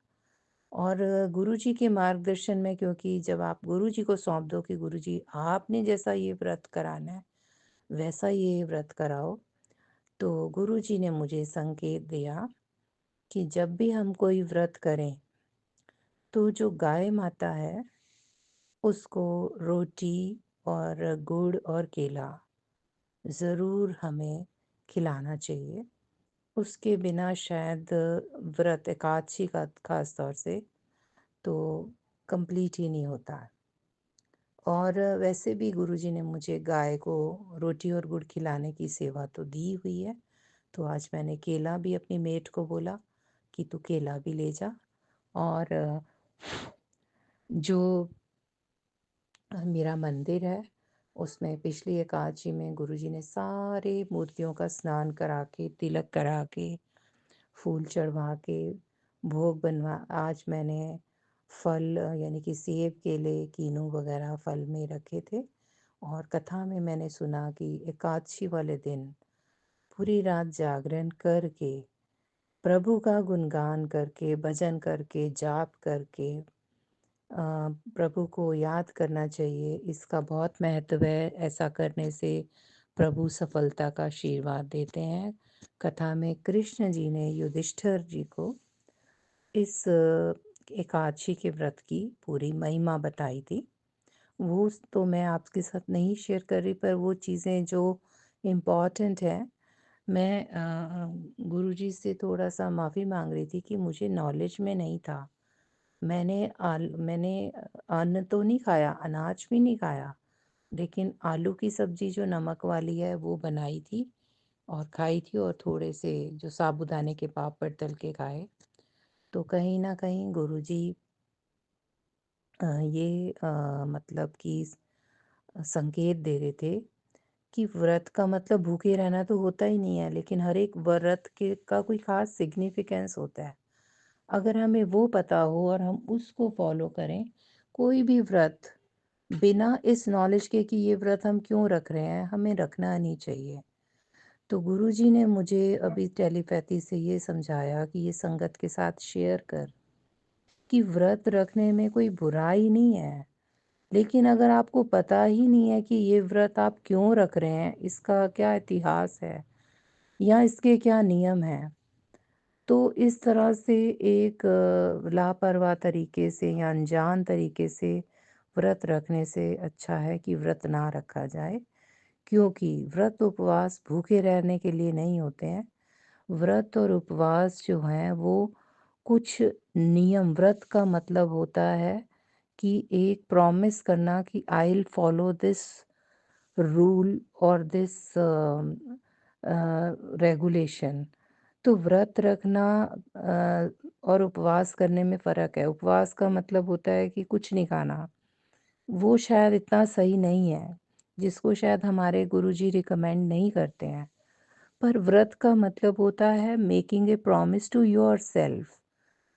और गुरुजी के मार्गदर्शन में, क्योंकि जब आप गुरुजी को सौंप दो कि गुरुजी आपने जैसा ये व्रत कराना है वैसा ये व्रत कराओ, तो गुरुजी ने मुझे संकेत दिया कि जब भी हम कोई व्रत करें, तो जो गाय माता है उसको रोटी और गुड़ और केला ज़रूर हमें खिलाना चाहिए। उसके बिना शायद व्रत एकादशी का ख़ास तौर से तो कंप्लीट ही नहीं होता। और वैसे भी गुरुजी ने मुझे गाय को रोटी और गुड़ खिलाने की सेवा तो दी हुई है, तो आज मैंने केला भी अपनी मेट को बोला कि तू केला भी ले जा। और जो मेरा मंदिर है उसमें पिछली एकादशी में गुरुजी ने सारे मूर्तियों का स्नान करा के, तिलक करा के, फूल चढ़वा के, भोग बनवा, आज मैंने फल यानी कि सेब, केले, कीनू वगैरह फल में रखे थे। और कथा में मैंने सुना कि एकादशी वाले दिन पूरी रात जागरण करके, प्रभु का गुणगान करके, भजन करके, जाप करके प्रभु को याद करना चाहिए। इसका बहुत महत्व है। ऐसा करने से प्रभु सफलता का आशीर्वाद देते हैं। कथा में कृष्ण जी ने युधिष्ठिर जी को इस एकादशी के व्रत की पूरी महिमा बताई थी। वो तो मैं आपके साथ नहीं शेयर कर रही, पर वो चीज़ें जो इम्पॉर्टेंट हैं, मैं गुरुजी से थोड़ा-सा माफ़ी माँग रही थी कि मुझे नॉलेज में नहीं था। मैंने अन्न तो नहीं खाया, अनाज भी नहीं खाया, लेकिन आलू की सब्ज़ी जो नमक वाली है वो बनाई थी और खाई थी, और थोड़े से जो साबूदाने के पापड़ तल के खाए। तो कहीं न कहीं गुरुजी ये मतलब कि संकेत दे रहे थे कि व्रत का मतलब भूखे रहना तो होता ही नहीं है, लेकिन हर एक व्रत के का कोई ख़ास सिग्निफिकेंस होता है। अगर हमें वो पता हो और हम उसको फॉलो करें, कोई भी व्रत बिना इस नॉलेज के कि ये व्रत हम क्यों रख रहे हैं, हमें रखना नहीं चाहिए। तो गुरुजी ने मुझे अभी टेलीपैथी से ये समझाया कि ये संगत के साथ शेयर कर, कि व्रत रखने में कोई बुराई नहीं है। लेकिन अगर आपको पता ही नहीं है कि ये व्रत आप क्यों रख रहे हैं, इसका क्या इतिहास है या इसके क्या नियम हैं, तो इस तरह से एक लापरवाह तरीके से या अनजान तरीके से व्रत रखने से अच्छा है कि व्रत ना रखा जाए। क्योंकि व्रत उपवास भूखे रहने के लिए नहीं होते हैं। व्रत और उपवास जो हैं वो कुछ नियम, व्रत का मतलब होता है कि एक प्रॉमिस करना कि I will follow this rule और दिस रेगुलेशन। तो व्रत रखना और उपवास करने में फ़र्क है। उपवास का मतलब होता है कि कुछ नहीं खाना, वो शायद इतना सही नहीं है, जिसको शायद हमारे गुरुजी रिकमेंड नहीं करते हैं। पर व्रत का मतलब होता है making a promise to yourself,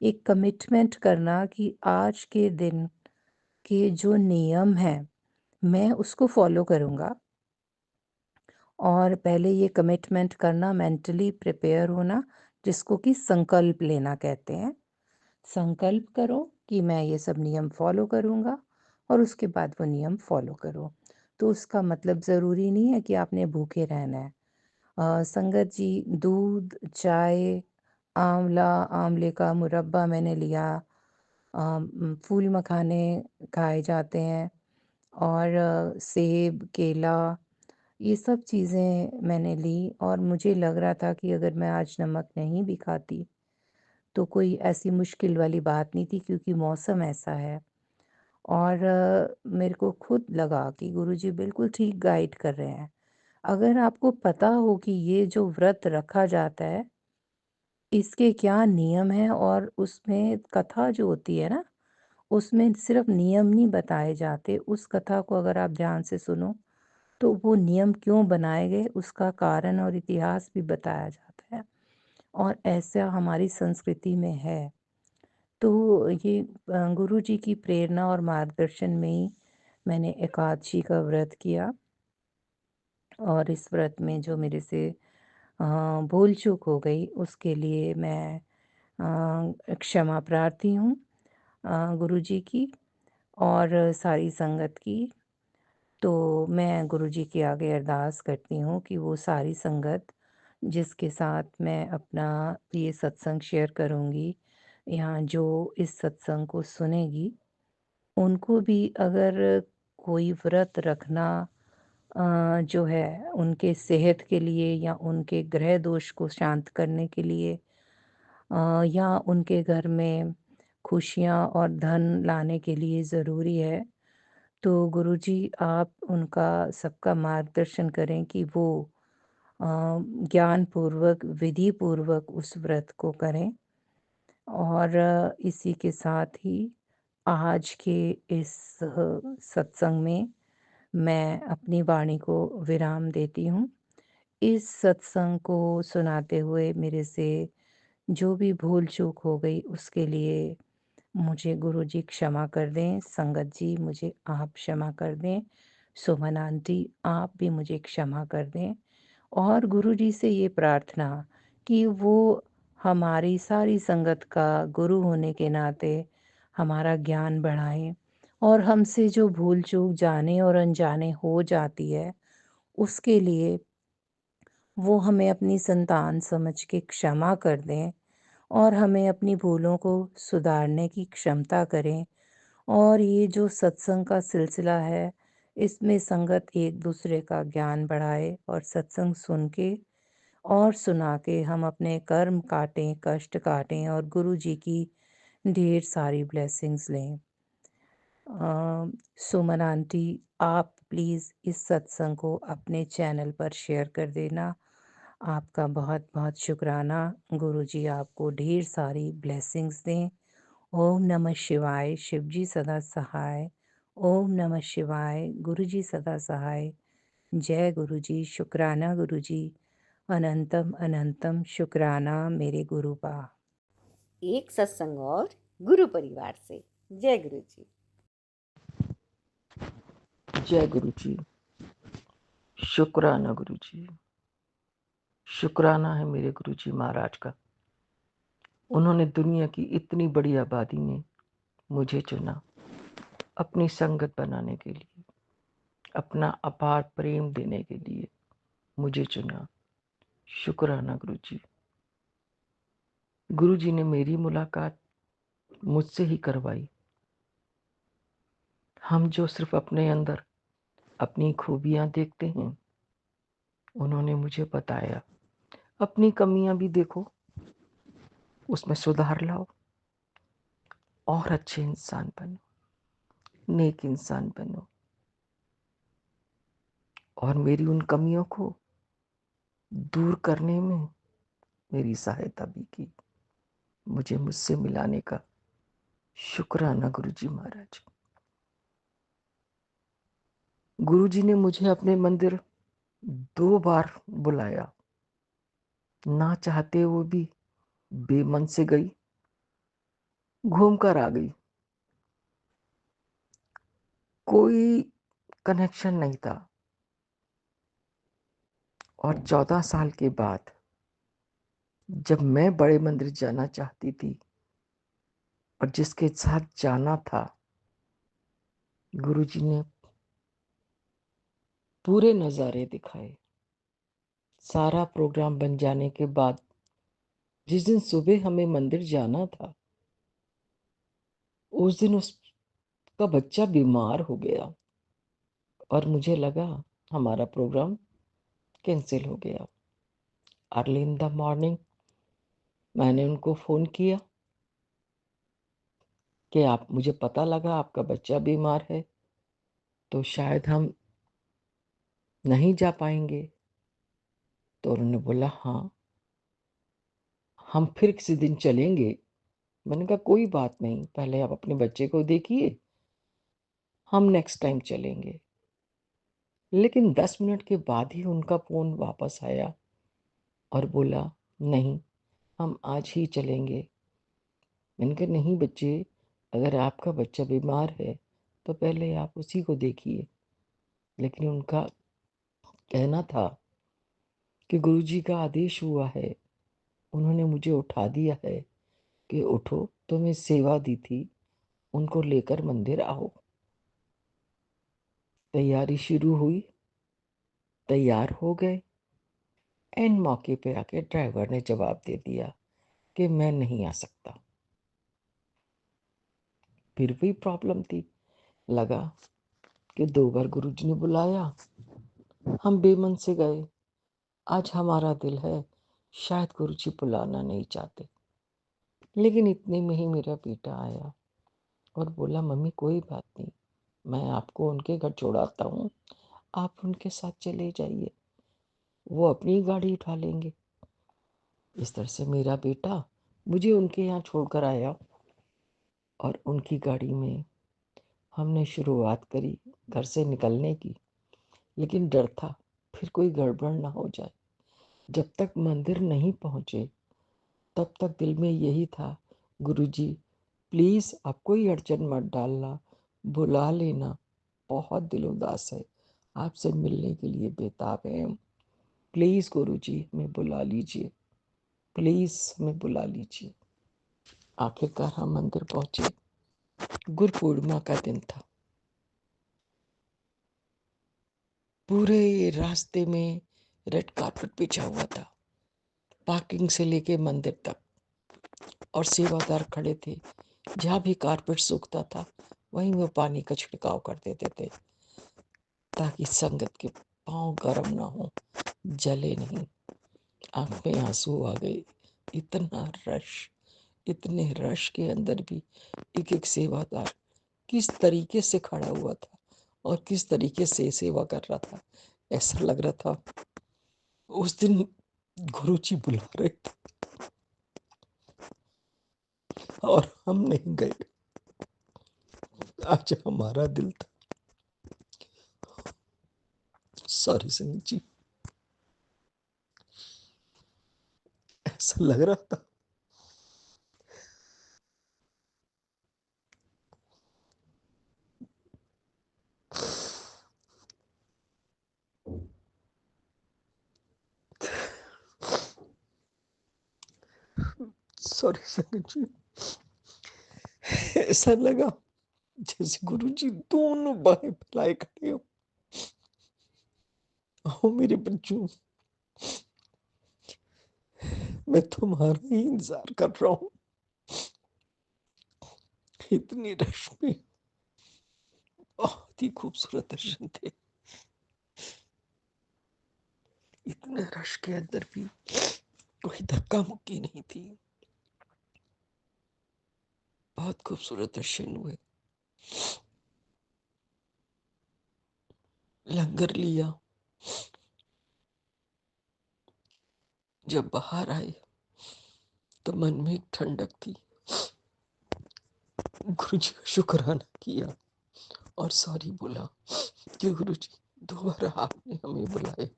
एक कमिटमेंट करना कि आज के दिन के जो नियम हैं, मैं उसको फ़ॉलो करूँगा। और पहले ये कमिटमेंट करना, मेंटली प्रिपेयर होना, जिसको कि संकल्प लेना कहते हैं। संकल्प करो कि मैं ये सब नियम फॉलो करूँगा, और उसके बाद वो नियम फॉलो करो। तो उसका मतलब ज़रूरी नहीं है कि आपने भूखे रहना है। संगत जी, दूध, चाय, आंवला, आंवले का मुरब्बा मैंने लिया, फूल मखाने खाए जाते हैं, और सेब, केला, ये सब चीज़ें मैंने ली। और मुझे लग रहा था कि अगर मैं आज नमक नहीं भी खाती तो कोई ऐसी मुश्किल वाली बात नहीं थी, क्योंकि मौसम ऐसा है। और मेरे को खुद लगा कि गुरुजी बिल्कुल ठीक गाइड कर रहे हैं। अगर आपको पता हो कि ये जो व्रत रखा जाता है, इसके क्या नियम हैं, और उसमें कथा जो होती है ना, उसमें सिर्फ नियम नहीं बताए जाते, उस कथा को अगर आप ध्यान से सुनो तो वो नियम क्यों बनाए गए उसका कारण और इतिहास भी बताया जाता है। और ऐसा हमारी संस्कृति में है। तो ये गुरुजी की प्रेरणा और मार्गदर्शन में ही मैंने एकादशी का व्रत किया। और इस व्रत में जो मेरे से भूल चूक हो गई, उसके लिए मैं क्षमा प्रार्थी हूँ गुरुजी की और सारी संगत की। तो मैं गुरुजी के आगे अरदास करती हूँ कि वो सारी संगत जिसके साथ मैं अपना ये सत्संग शेयर करूँगी, या जो इस सत्संग को सुनेगी, उनको भी अगर कोई व्रत रखना जो है उनके सेहत के लिए या उनके ग्रह दोष को शांत करने के लिए या उनके घर में खुशियाँ और धन लाने के लिए ज़रूरी है, तो गुरुजी आप उनका सबका मार्गदर्शन करें कि वो अ, ज्ञानपूर्वक, विधिपूर्वक उस व्रत को करें। और इसी के साथ ही आज के इस सत्संग में मैं अपनी वाणी को विराम देती हूँ। इस सत्संग को सुनाते हुए मेरे से जो भी भूल-चूक हो गई उसके लिए मुझे गुरुजी क्षमा कर दें, संगत जी मुझे आप क्षमा कर दें, सुमन आंटी आप भी मुझे क्षमा कर दें और गुरुजी से ये प्रार्थना कि वो हमारी सारी संगत का गुरु होने के नाते हमारा ज्ञान बढ़ाएँ और हमसे जो भूल-चूक जाने और अनजाने हो जाती है, उसके लिए वो हमें अपनी संतान समझ के क्षमा कर दें और हमें अपनी भूलों को सुधारने की क्षमता करें और ये जो सत्संग का सिलसिला है, इसमें संगत एक दूसरे का ज्ञान बढ़ाए और सत्संग सुन के और सुना के हम अपने कर्म काटें, कष्ट काटें और गुरु जी की ढेर सारी ब्लेसिंग्स लें। सुमन आंटी आप प्लीज़ इस सत्संग को अपने चैनल पर शेयर कर देना। आपका बहुत-बहुत शुक्राना। गुरुजी आपको ढेर सारी ब्लेसिंग्स दें। ओम नमः शिवाय, शिव जी सदा सहाय। ओम नमः शिवाय, गुरुजी सदा सहाय। जय गुरुजी, शुक्राना गुरुजी। अनंतम अनंतम शुक्राना मेरे गुरुपा। एक सत्संग और गुरु परिवार से। जय गुरु जी। जय गुरु जी। शुक्राना गुरु जी। शुक्राना है मेरे गुरु जी महाराज का। उन्होंने दुनिया की इतनी बड़ी आबादी में मुझे चुना अपनी संगत बनाने के लिए, अपना अपार प्रेम देने के लिए मुझे चुना। शुक्राना गुरु जी। गुरु जी ने मेरी मुलाकात मुझसे ही करवाई। हम जो सिर्फ अपने अंदर अपनी खूबियां देखते हैं, उन्होंने मुझे बताया अपनी कमियां भी देखो, उसमें सुधार लाओ और अच्छे इंसान बनो, नेक इंसान बनो। और मेरी उन कमियों को दूर करने में मेरी सहायता भी की, मुझे मुझसे मिलाने का शुक्राना गुरुजी महाराज। गुरुजी ने मुझे अपने मंदिर 2 बार बुलाया, ना चाहते हुए भी बेमन से गई, घूम कर आ गई। कोई कनेक्शन नहीं था। और 14 साल के बाद जब मैं बड़े मंदिर जाना चाहती थी और जिसके साथ जाना था, गुरुजी ने पूरे नज़ारे दिखाए। सारा प्रोग्राम बन जाने के बाद जिस दिन सुबह हमें मंदिर जाना था, उस दिन उसका बच्चा बीमार हो गया और मुझे लगा हमारा प्रोग्राम कैंसिल हो गया। अर्ली इन द मॉर्निंग मैंने उनको फ़ोन किया कि आप, मुझे पता लगा आपका बच्चा बीमार है, तो शायद हम नहीं जा पाएंगे। तो उन्होंने बोला हाँ, हम फिर किसी दिन चलेंगे। मैंने कहा कोई बात नहीं, पहले आप अपने बच्चे को देखिए, हम नेक्स्ट टाइम चलेंगे। लेकिन 10 मिनट के बाद ही उनका फ़ोन वापस आया और बोला नहीं, हम आज ही चलेंगे। मैंने कहा नहीं बच्चे, अगर आपका बच्चा बीमार है तो पहले आप उसी को देखिए। लेकिन उनका कहना था कि गुरुजी का आदेश हुआ है, उन्होंने मुझे उठा दिया है कि उठो, तुम्हें सेवा दी थी, उनको लेकर मंदिर आओ। तैयारी शुरू हुई, तैयार हो गए। एन मौके पे आके ड्राइवर ने जवाब दे दिया कि मैं नहीं आ सकता। फिर भी प्रॉब्लम थी, लगा कि 2 बार गुरुजी ने बुलाया, हम बेमन से गए। आज हमारा दिल है, शायद गुरुजी बुलाना नहीं चाहते। लेकिन इतने में ही मेरा बेटा आया और बोला, मम्मी कोई बात नहीं, मैं आपको उनके घर छोड़ाता हूँ, आप उनके साथ चले जाइए, वो अपनी गाड़ी उठा लेंगे। इस तरह से मेरा बेटा मुझे उनके यहाँ छोड़कर आया और उनकी गाड़ी में हमने शुरुआत करी घर से निकलने की। लेकिन डर था फिर कोई गड़बड़ ना हो जाए। जब तक मंदिर नहीं पहुँचे तब तक दिल में यही था, गुरुजी प्लीज़ आप कोई अड़चन मत डालना, बुला लेना, बहुत दिल उदास है, आपसे मिलने के लिए बेताब है, प्लीज़ गुरुजी हमें बुला लीजिए, प्लीज़ हमें बुला लीजिए। आखिरकार हम मंदिर पहुँचे। गुरु पूर्णिमा का दिन था। पूरे रास्ते में रेड कारपेट बिछा हुआ था, पार्किंग से लेके मंदिर तक, और सेवादार खड़े थे। जहाँ भी कारपेट सूखता था वहीं वो पानी का छिड़काव कर देते थे ताकि संगत के पाँव गर्म ना हो, जले नहीं। आँख में आंसू आ गए। इतना रश, इतने रश के अंदर भी एक एक सेवादार किस तरीके से खड़ा हुआ था और किस तरीके से सेवा कर रहा था। ऐसा लग रहा था उस दिन गुरुजी बुला रहे थे और हम नहीं गए। आज हमारा दिल था। सॉरी संगीत जी, ऐसा लग रहा था सॉरी संगीत जी, ऐसा लगा जैसे गुरुजी दोनों बाहें फैलाए खड़े हो। आओ मेरे बच्चों, मैं तुम्हारा ही इंतजार कर रहा हूँ। इतनी रश में बहुत ही खूबसूरत दर्शन थे। इतने रश के अंदर भी कोई धक्का मुक्की नहीं थी। बहुत खूबसूरत दर्शन हुए। लंगर लिया। जब बाहर आए तो मन में एक ठंडक थी। गुरुजी का शुक्राना किया और सॉरी बोला कि गुरुजी दोबारा आपने हमें बुलाए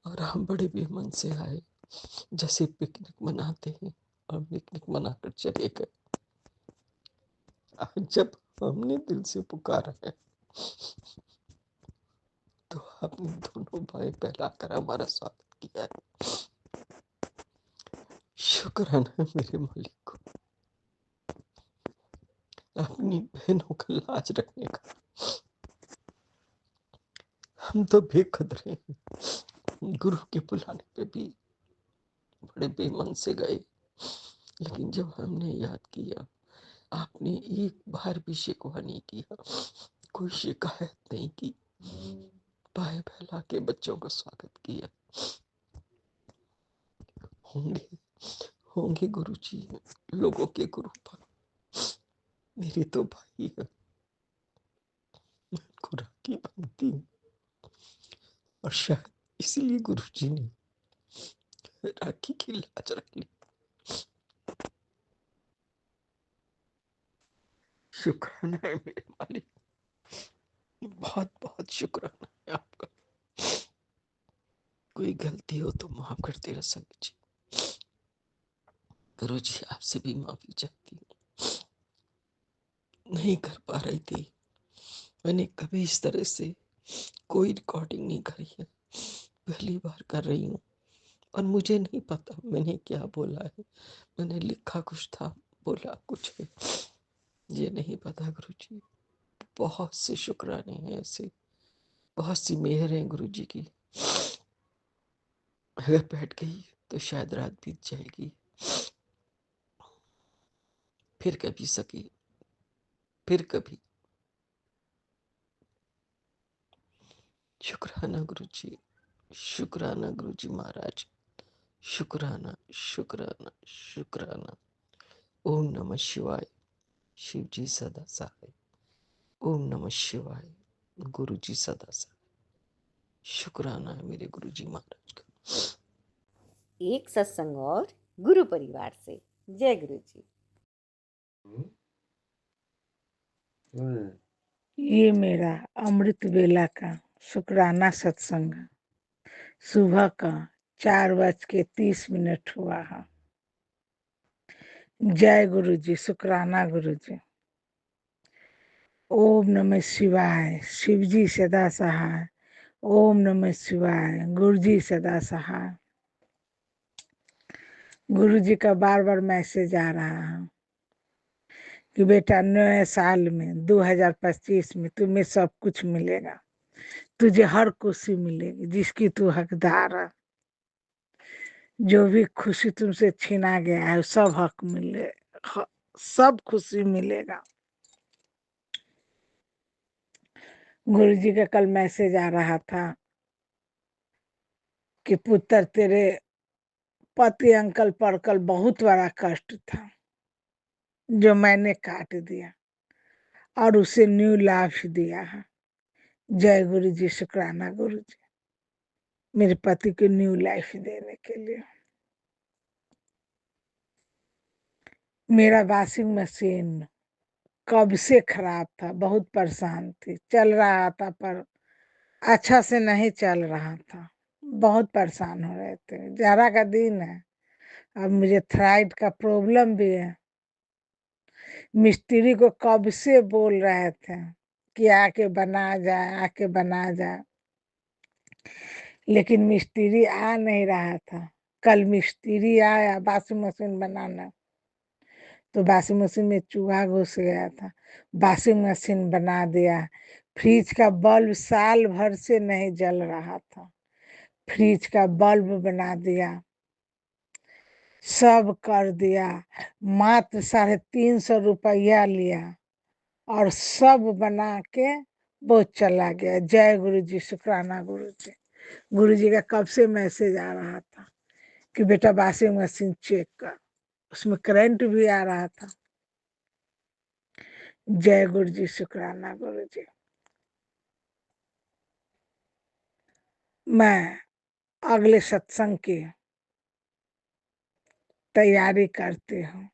और हम बड़े बेमन से आए, जैसे पिकनिक मनाते हैं, और पिकनिक मनाकर चले गए। आज जब हमने दिल से पुकारा है तो आपने दोनों भाई फैलाकर हमारा स्वागत किया है। शुक्राना है मेरे मालिक को, अपनी बहनों का लाज रखने का। हम तो बेकदर हैं, गुरु के बुलाने पे भी बड़े बेमन से गए। लेकिन जब हमने याद किया, आपने एक बार भी शिकवा नहीं किया, कोई शिकायत नहीं की, बाहें फैला के बच्चों का स्वागत किया। होंगे होंगे गुरुजी लोगों के गुरु पर, मेरे तो भाई है, खुदा की बनती हूँ, और शायद इसलिए गुरुजी ने राखी की लाज रख ली। शुक्राना है मेरे मालिक, बहुत बहुत शुक्राना है आपका। कोई गलती हो तो माफ कर देना संगत जी। गुरुजी आपसे भी माफी चाहती हूँ, नहीं कर पा रही थी। मैंने कभी इस तरह से कोई रिकॉर्डिंग नहीं करी है, पहली बार कर रही हूँ, और मुझे नहीं पता मैंने क्या बोला है। मैंने लिखा कुछ था, बोला कुछ है, ये नहीं पता गुरुजी। बहुत से शुक्राने हैं, ऐसे बहुत सी मेहर है गुरुजी की। अगर बैठ गई तो शायद रात बीत जाएगी। फिर कभी सकी, फिर कभी शुक्राना गुरुजी, शुक्राना गुरुजी महाराज, शुक्राना शुक्राना शुक्राना। ओम नमः शिवाय। शिव जी सदा सहाय। ओम नमः शिवाय। गुरुजी सदा सहाय। शुक्राना है मेरे गुरुजी महाराज का। एक सत्संग और गुरु परिवार से। जय गुरु जी। ये मेरा अमृत वेला का शुक्राना सत्संग सुबह का 4:30 हुआ है। जय गुरु जी, शुक्राना गुरु जी। ओम नमः शिवाय। शिव जी सदा सहाय। ओम नमः शिवाय। गुरु जी सदा सहाय। गुरु जी का बार बार मैसेज आ रहा है कि बेटा नए साल में 2025 में तुम्हें सब कुछ मिलेगा, तुझे हर खुशी मिलेगी जिसकी तू हकदार है। जो भी खुशी तुमसे छीना गया है सब हक मिले, सब खुशी मिलेगा। गुरु जी का कल मैसेज आ रहा था कि पुत्र तेरे पति अंकल पर कल बहुत बड़ा कष्ट था जो मैंने काट दिया और उसे न्यू लाइफ दिया है। जय गुरु जी, शुक्राना गुरु जी मेरे पति को न्यू लाइफ देने के लिए। मेरा वॉशिंग मशीन कब से खराब था, बहुत परेशान थी, चल रहा था पर अच्छा से नहीं चल रहा था, बहुत परेशान हो रहे थे। जाड़ा का दिन है, अब मुझे थायराइड का प्रॉब्लम भी है। मिस्त्री को कब से बोल रहे थे कि आके बना जाए, आके बना जाए, लेकिन मिस्त्री आ नहीं रहा था। कल मिस्त्री आया वॉशिंग मशीन बनाना, तो वॉशिंग मशीन में चूहा घुस गया था, वॉशिंग मशीन बना दिया। फ्रिज का बल्ब साल भर से नहीं जल रहा था, फ्रिज का बल्ब बना दिया, सब कर दिया। मात्र 350 रुपया लिया और सब बना के वो चला गया। जय गुरु जी, शुक्राना गुरु जी। गुरु जी का कब से मैसेज आ रहा था कि बेटा वॉशिंग मशीन चेक कर, उसमें करंट भी आ रहा था। जय गुरु जी, शुक्राना गुरु जी। मैं अगले सत्संग की तैयारी करती हूँ।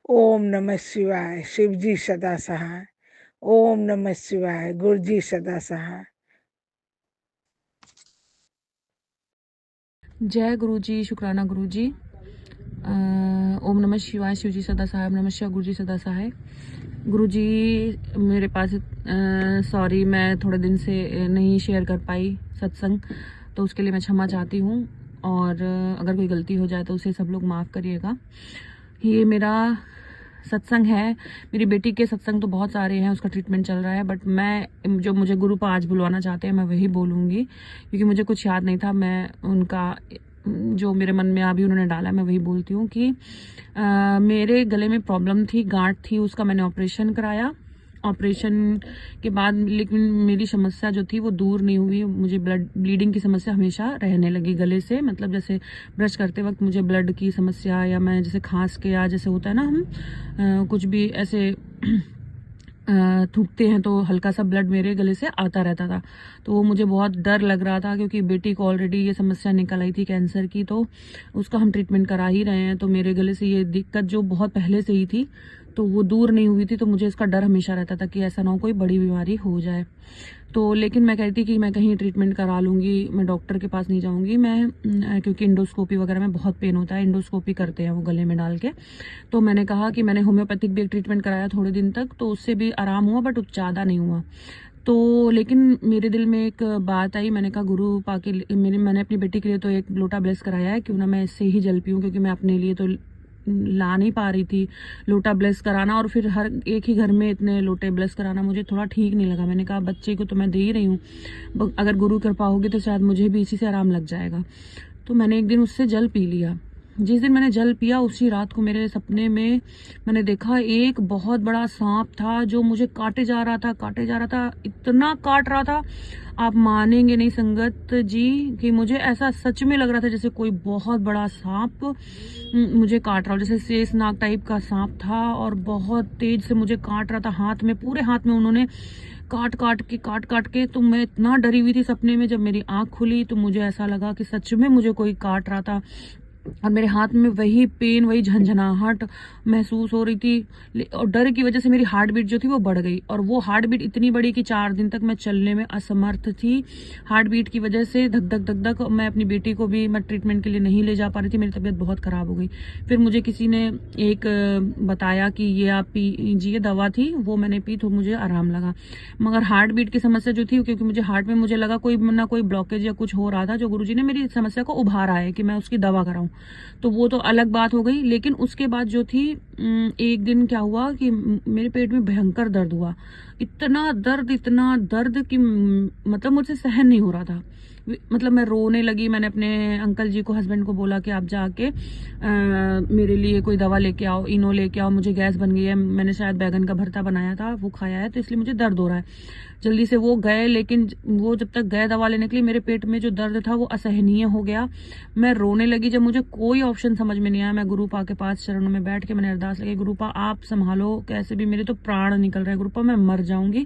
ओम नमः शिवाय। शिव जी सदा सहाय। ओम नमः शिवाय। गुरु जी सदा सहाय। जय गुरु जी, शुक्राना गुरु जी। ओम नमः शिवाय। शिव जी सदा सहाय। ओम नमः शिवाय। गुरु जी सदा सहाय। गुरु जी मेरे पास सॉरी, मैं थोड़े दिन से नहीं शेयर कर पाई सत्संग, तो उसके लिए मैं क्षमा चाहती हूँ, और अगर कोई गलती हो जाए तो उसे सब लोग माफ़ करिएगा। ये मेरा सत्संग है, मेरी बेटी के सत्संग तो बहुत सारे हैं, उसका ट्रीटमेंट चल रहा है, बट मैं जो मुझे गुरु पर आज बुलवाना चाहते हैं मैं वही बोलूँगी, क्योंकि मुझे कुछ याद नहीं था। मैं उनका जो मेरे मन में अभी उन्होंने डाला मैं वही बोलती हूँ कि मेरे गले में प्रॉब्लम थी, गांठ थी, उसका मैंने ऑपरेशन कराया। ऑपरेशन के बाद लेकिन मेरी समस्या जो थी वो दूर नहीं हुई। मुझे ब्लीडिंग की समस्या हमेशा रहने लगी गले से, मतलब जैसे ब्रश करते वक्त मुझे ब्लड की समस्या, या मैं जैसे खांस के, या जैसे होता है ना हम कुछ भी ऐसे थूकते हैं तो हल्का सा ब्लड मेरे गले से आता रहता था। तो वो मुझे बहुत डर लग रहा था, क्योंकि बेटी को ऑलरेडी ये समस्या निकल आई थी कैंसर की, तो उसका हम ट्रीटमेंट करा ही रहे हैं। तो मेरे गले से ये दिक्कत जो बहुत पहले से ही थी तो वो दूर नहीं हुई थी, तो मुझे इसका डर हमेशा रहता था कि ऐसा ना हो कोई बड़ी बीमारी हो जाए। तो लेकिन मैं कहती कि मैं कहीं ट्रीटमेंट करा लूँगी, मैं डॉक्टर के पास नहीं जाऊँगी मैं, क्योंकि इंडोस्कोपी वगैरह में बहुत पेन होता है, इंडोस्कोपी करते हैं वो गले में डाल के। तो मैंने कहा कि मैंने होम्योपैथिक भी एक ट्रीटमेंट कराया थोड़े दिन तक, तो उससे भी आराम हुआ, बट ज़्यादा नहीं हुआ। तो लेकिन मेरे दिल में एक बात आई, मैंने कहा गुरु पाके मैंने अपनी बेटी के लिए तो एक लोटा ब्लेस कराया है, क्यों ना मैं इससे ही जल पीऊँ, क्योंकि मैं अपने लिए तो ला नहीं पा रही थी लोटा ब्लेस कराना, और फिर हर एक ही घर में इतने लोटे ब्लेस कराना मुझे थोड़ा ठीक नहीं लगा। मैंने कहा बच्चे को तो मैं दे ही रही हूँ, अगर गुरु कृपा होगी तो शायद मुझे भी इसी से आराम लग जाएगा। तो मैंने एक दिन उससे जल पी लिया, जिस दिन मैंने जल पिया उसी रात को मेरे सपने में मैंने देखा एक बहुत बड़ा सांप था जो मुझे काटे जा रहा था, इतना काट रहा था आप मानेंगे नहीं संगत जी कि मुझे ऐसा सच में लग रहा था जैसे कोई बहुत बड़ा सांप मुझे काट रहा हो, जैसे शेषनाग टाइप का सांप था और बहुत तेज से मुझे काट रहा था हाथ में, पूरे हाथ में उन्होंने काट काट के तो मैं इतना डरी हुई थी सपने में। जब मेरी आंख खुली तो मुझे ऐसा लगा कि सच में मुझे कोई काट रहा था और मेरे हाथ में वही पेन, वही झंझनाहट महसूस हो रही थी और डर की वजह से मेरी हार्ट बीट जो थी वो बढ़ गई और वो हार्ट बीट इतनी बढ़ी कि 4 दिन तक मैं चलने में असमर्थ थी। हार्ट बीट की वजह से धक धक मैं अपनी बेटी को भी मैं ट्रीटमेंट के लिए नहीं ले जा पा रही थी, मेरी तबीयत बहुत खराब हो गई। फिर मुझे किसी ने एक बताया कि ये आप पीजिए, दवा थी, वो मैंने पी तो मुझे आराम लगा। मगर हार्ट बीट की समस्या जो थी क्योंकि मुझे हार्ट में मुझे लगा कोई ना कोई ब्लॉकेज या कुछ हो रहा था, जो गुरुजी ने मेरी समस्या को उभारा है कि मैं उसकी दवा कराऊं, तो वो तो अलग बात हो गई। लेकिन उसके बाद जो थी एक दिन क्या हुआ कि मेरे पेट में भयंकर दर्द हुआ, इतना दर्द कि मतलब मुझसे सहन नहीं हो रहा था। मतलब मैं रोने लगी। मैंने अपने अंकल जी को, हस्बैंड को बोला कि आप जाके मेरे लिए कोई दवा लेके आओ, इनो लेके आओ, मुझे गैस बन गई है, मैंने शायद बैगन का भरता बनाया था वो खाया है तो इसलिए मुझे दर्द हो रहा है। जल्दी से वो गए, लेकिन वो जब तक गए दवा लेने के लिए मेरे पेट में जो दर्द था वो असहनीय हो गया। मैं रोने लगी। जब मुझे कोई ऑप्शन समझ में नहीं आया, मैं गुरुपा के पास चरणों में बैठ के मैंने अरदास लगी, गुरुपा आप संभालो, कैसे भी मेरे तो प्राण निकल रहे हैं, गुरुपा मैं मर जाऊंगी।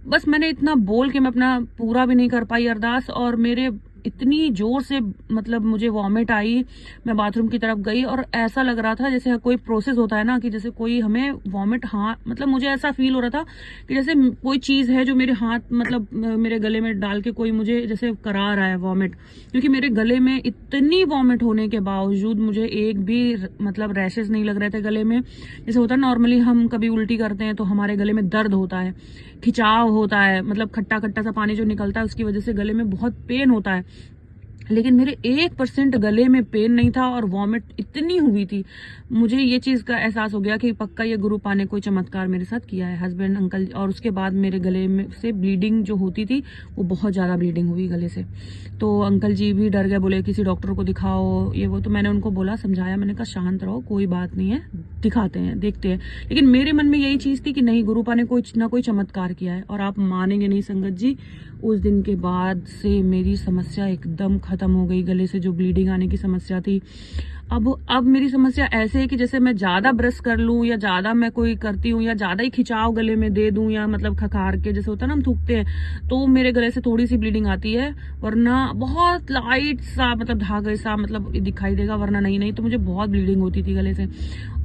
बस मैंने इतना बोल के मैं अपना पूरा भी नहीं कर पाई अरदास और मेरे इतनी जोर से मतलब मुझे वॉमिट आई। मैं बाथरूम की तरफ गई और ऐसा लग रहा था जैसे कोई प्रोसेस होता है ना कि जैसे कोई हमें वॉमिट, हाँ मतलब मुझे ऐसा फील हो रहा था कि जैसे कोई चीज है जो मेरे हाथ मतलब मेरे गले में डाल के कोई मुझे जैसे करा रहा है वॉमिट, क्योंकि मेरे गले में इतनी वॉमिट होने के बावजूद मुझे एक भी मतलब रैशेस नहीं लग रहे थे गले में। जैसे होता है नॉर्मली हम कभी उल्टी करते हैं तो हमारे गले में दर्द होता है, खिंचाव होता है, मतलब खट्टा खट्टा सा पानी जो निकलता है उसकी वजह से गले में बहुत पेन होता है, लेकिन मेरे 1% गले में पेन नहीं था और वॉमिट इतनी हुई थी। मुझे ये चीज का एहसास हो गया कि पक्का ये गुरुपा ने कोई चमत्कार मेरे साथ किया है, हस्बैंड, अंकल। और उसके बाद मेरे गले में से ब्लीडिंग जो होती थी वो बहुत ज्यादा ब्लीडिंग हुई गले से। तो अंकल जी भी डर गए, बोले किसी डॉक्टर को दिखाओ ये वो। तो मैंने उनको बोला, समझाया, मैंने कहा शांत रहो, कोई बात नहीं है, दिखाते हैं, देखते हैं। लेकिन मेरे मन में यही चीज थी कि नहीं, गुरुपा ने कोई ना कोई चमत्कार किया है। और आप मानेंगे नहीं संगत जी, उस दिन के बाद से मेरी समस्या एकदम खत्म हो गई। गले से जो ब्लीडिंग आने की समस्या थी, अब मेरी समस्या ऐसे है कि जैसे मैं ज्यादा ब्रश कर लूं या ज्यादा मैं कोई करती हूँ या ज्यादा ही खिंचाव गले में दे दूं या मतलब खखार के जैसे होता है ना हम थूकते हैं, तो मेरे गले से थोड़ी सी ब्लीडिंग आती है, वरना बहुत लाइट सा मतलब धागे सा मतलब दिखाई देगा, वरना नहीं तो मुझे बहुत ब्लीडिंग होती थी गले से।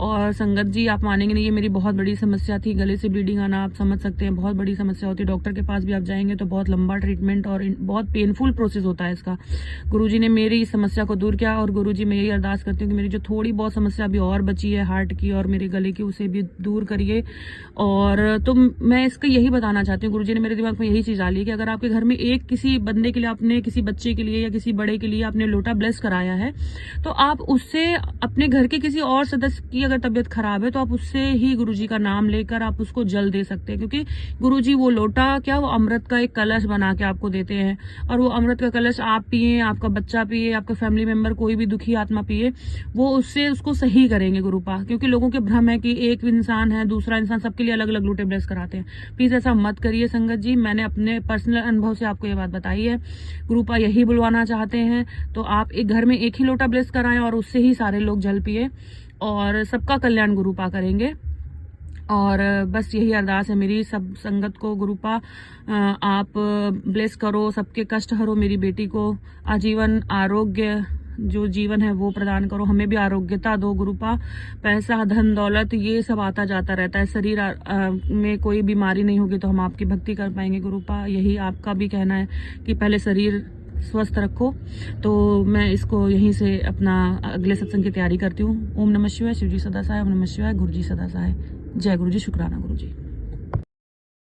और संगत जी आप मानेंगे नहीं, ये मेरी बहुत बड़ी समस्या थी। गले से ब्लीडिंग आना आप समझ सकते हैं, बहुत बड़ी समस्या होती है। डॉक्टर के पास भी आप जाएंगे तो बहुत लंबा ट्रीटमेंट और बहुत पेनफुल प्रोसेस होता है इसका। गुरुजी ने मेरी इस समस्या को दूर किया और गुरुजी मैं यही अरदास करती हूँ कि मेरी जो थोड़ी बहुत समस्या अभी और बची है हार्ट की और मेरे गले की, उसे भी दूर करिए। और तो मैं इसका यही बताना चाहती हूँ, गुरुजी ने मेरे दिमाग में यही चीज डाली कि अगर आपके घर में एक किसी बंदे के लिए, आपने किसी बच्चे के लिए या किसी बड़े के लिए आपने लोटा ब्लेस कराया है, तो आप उससे अपने घर के किसी और सदस्य की अगर तबीयत खराब है तो आप उससे ही गुरुजी का नाम लेकर आप उसको जल दे सकते हैं। क्योंकि गुरुजी वो लोटा क्या, वो अमृत का एक कलश बना के आपको देते हैं और वो अमृत का कलश आप पिए, आपका बच्चा पिए, आपका फैमिली मेंबर कोई भी दुखी आत्मा पिए, वो उससे उसको सही करेंगे गुरुपा। क्योंकि लोगों के भ्रम है कि एक इंसान है, दूसरा इंसान, सबके लिए अलग अलग लोटे ब्लेस कराते हैं। प्लीज ऐसा मत करिए संगत जी, मैंने अपने पर्सनल अनुभव से आपको ये बात बताई है। गुरुपा यही बुलवाना चाहते हैं तो आप एक घर में एक ही लोटा ब्लेस कराएं और उससे ही सारे लोग जल पिए और सबका कल्याण गुरुपा करेंगे। और बस यही अरदास है मेरी सब संगत को, गुरुपा आप ब्लेस करो, सबके कष्ट हरो, मेरी बेटी को आजीवन आरोग्य जो जीवन है वो प्रदान करो, हमें भी आरोग्यता दो गुरुपा। पैसा, धन, दौलत ये सब आता जाता रहता है, शरीर में कोई बीमारी नहीं होगी तो हम आपकी भक्ति कर पाएंगे गुरुपा। यही आपका भी कहना है कि पहले शरीर स्वस्थ रखो। तो मैं इसको यहीं से अपना अगले सत्संग की तैयारी करती हूँ। ओम नमः शिवाय, शिवजी सदा सहाय। ओम नमः शिवाय, गुरुजी सदा सहाय। जय गुरुजी, शुक्राना गुरुजी।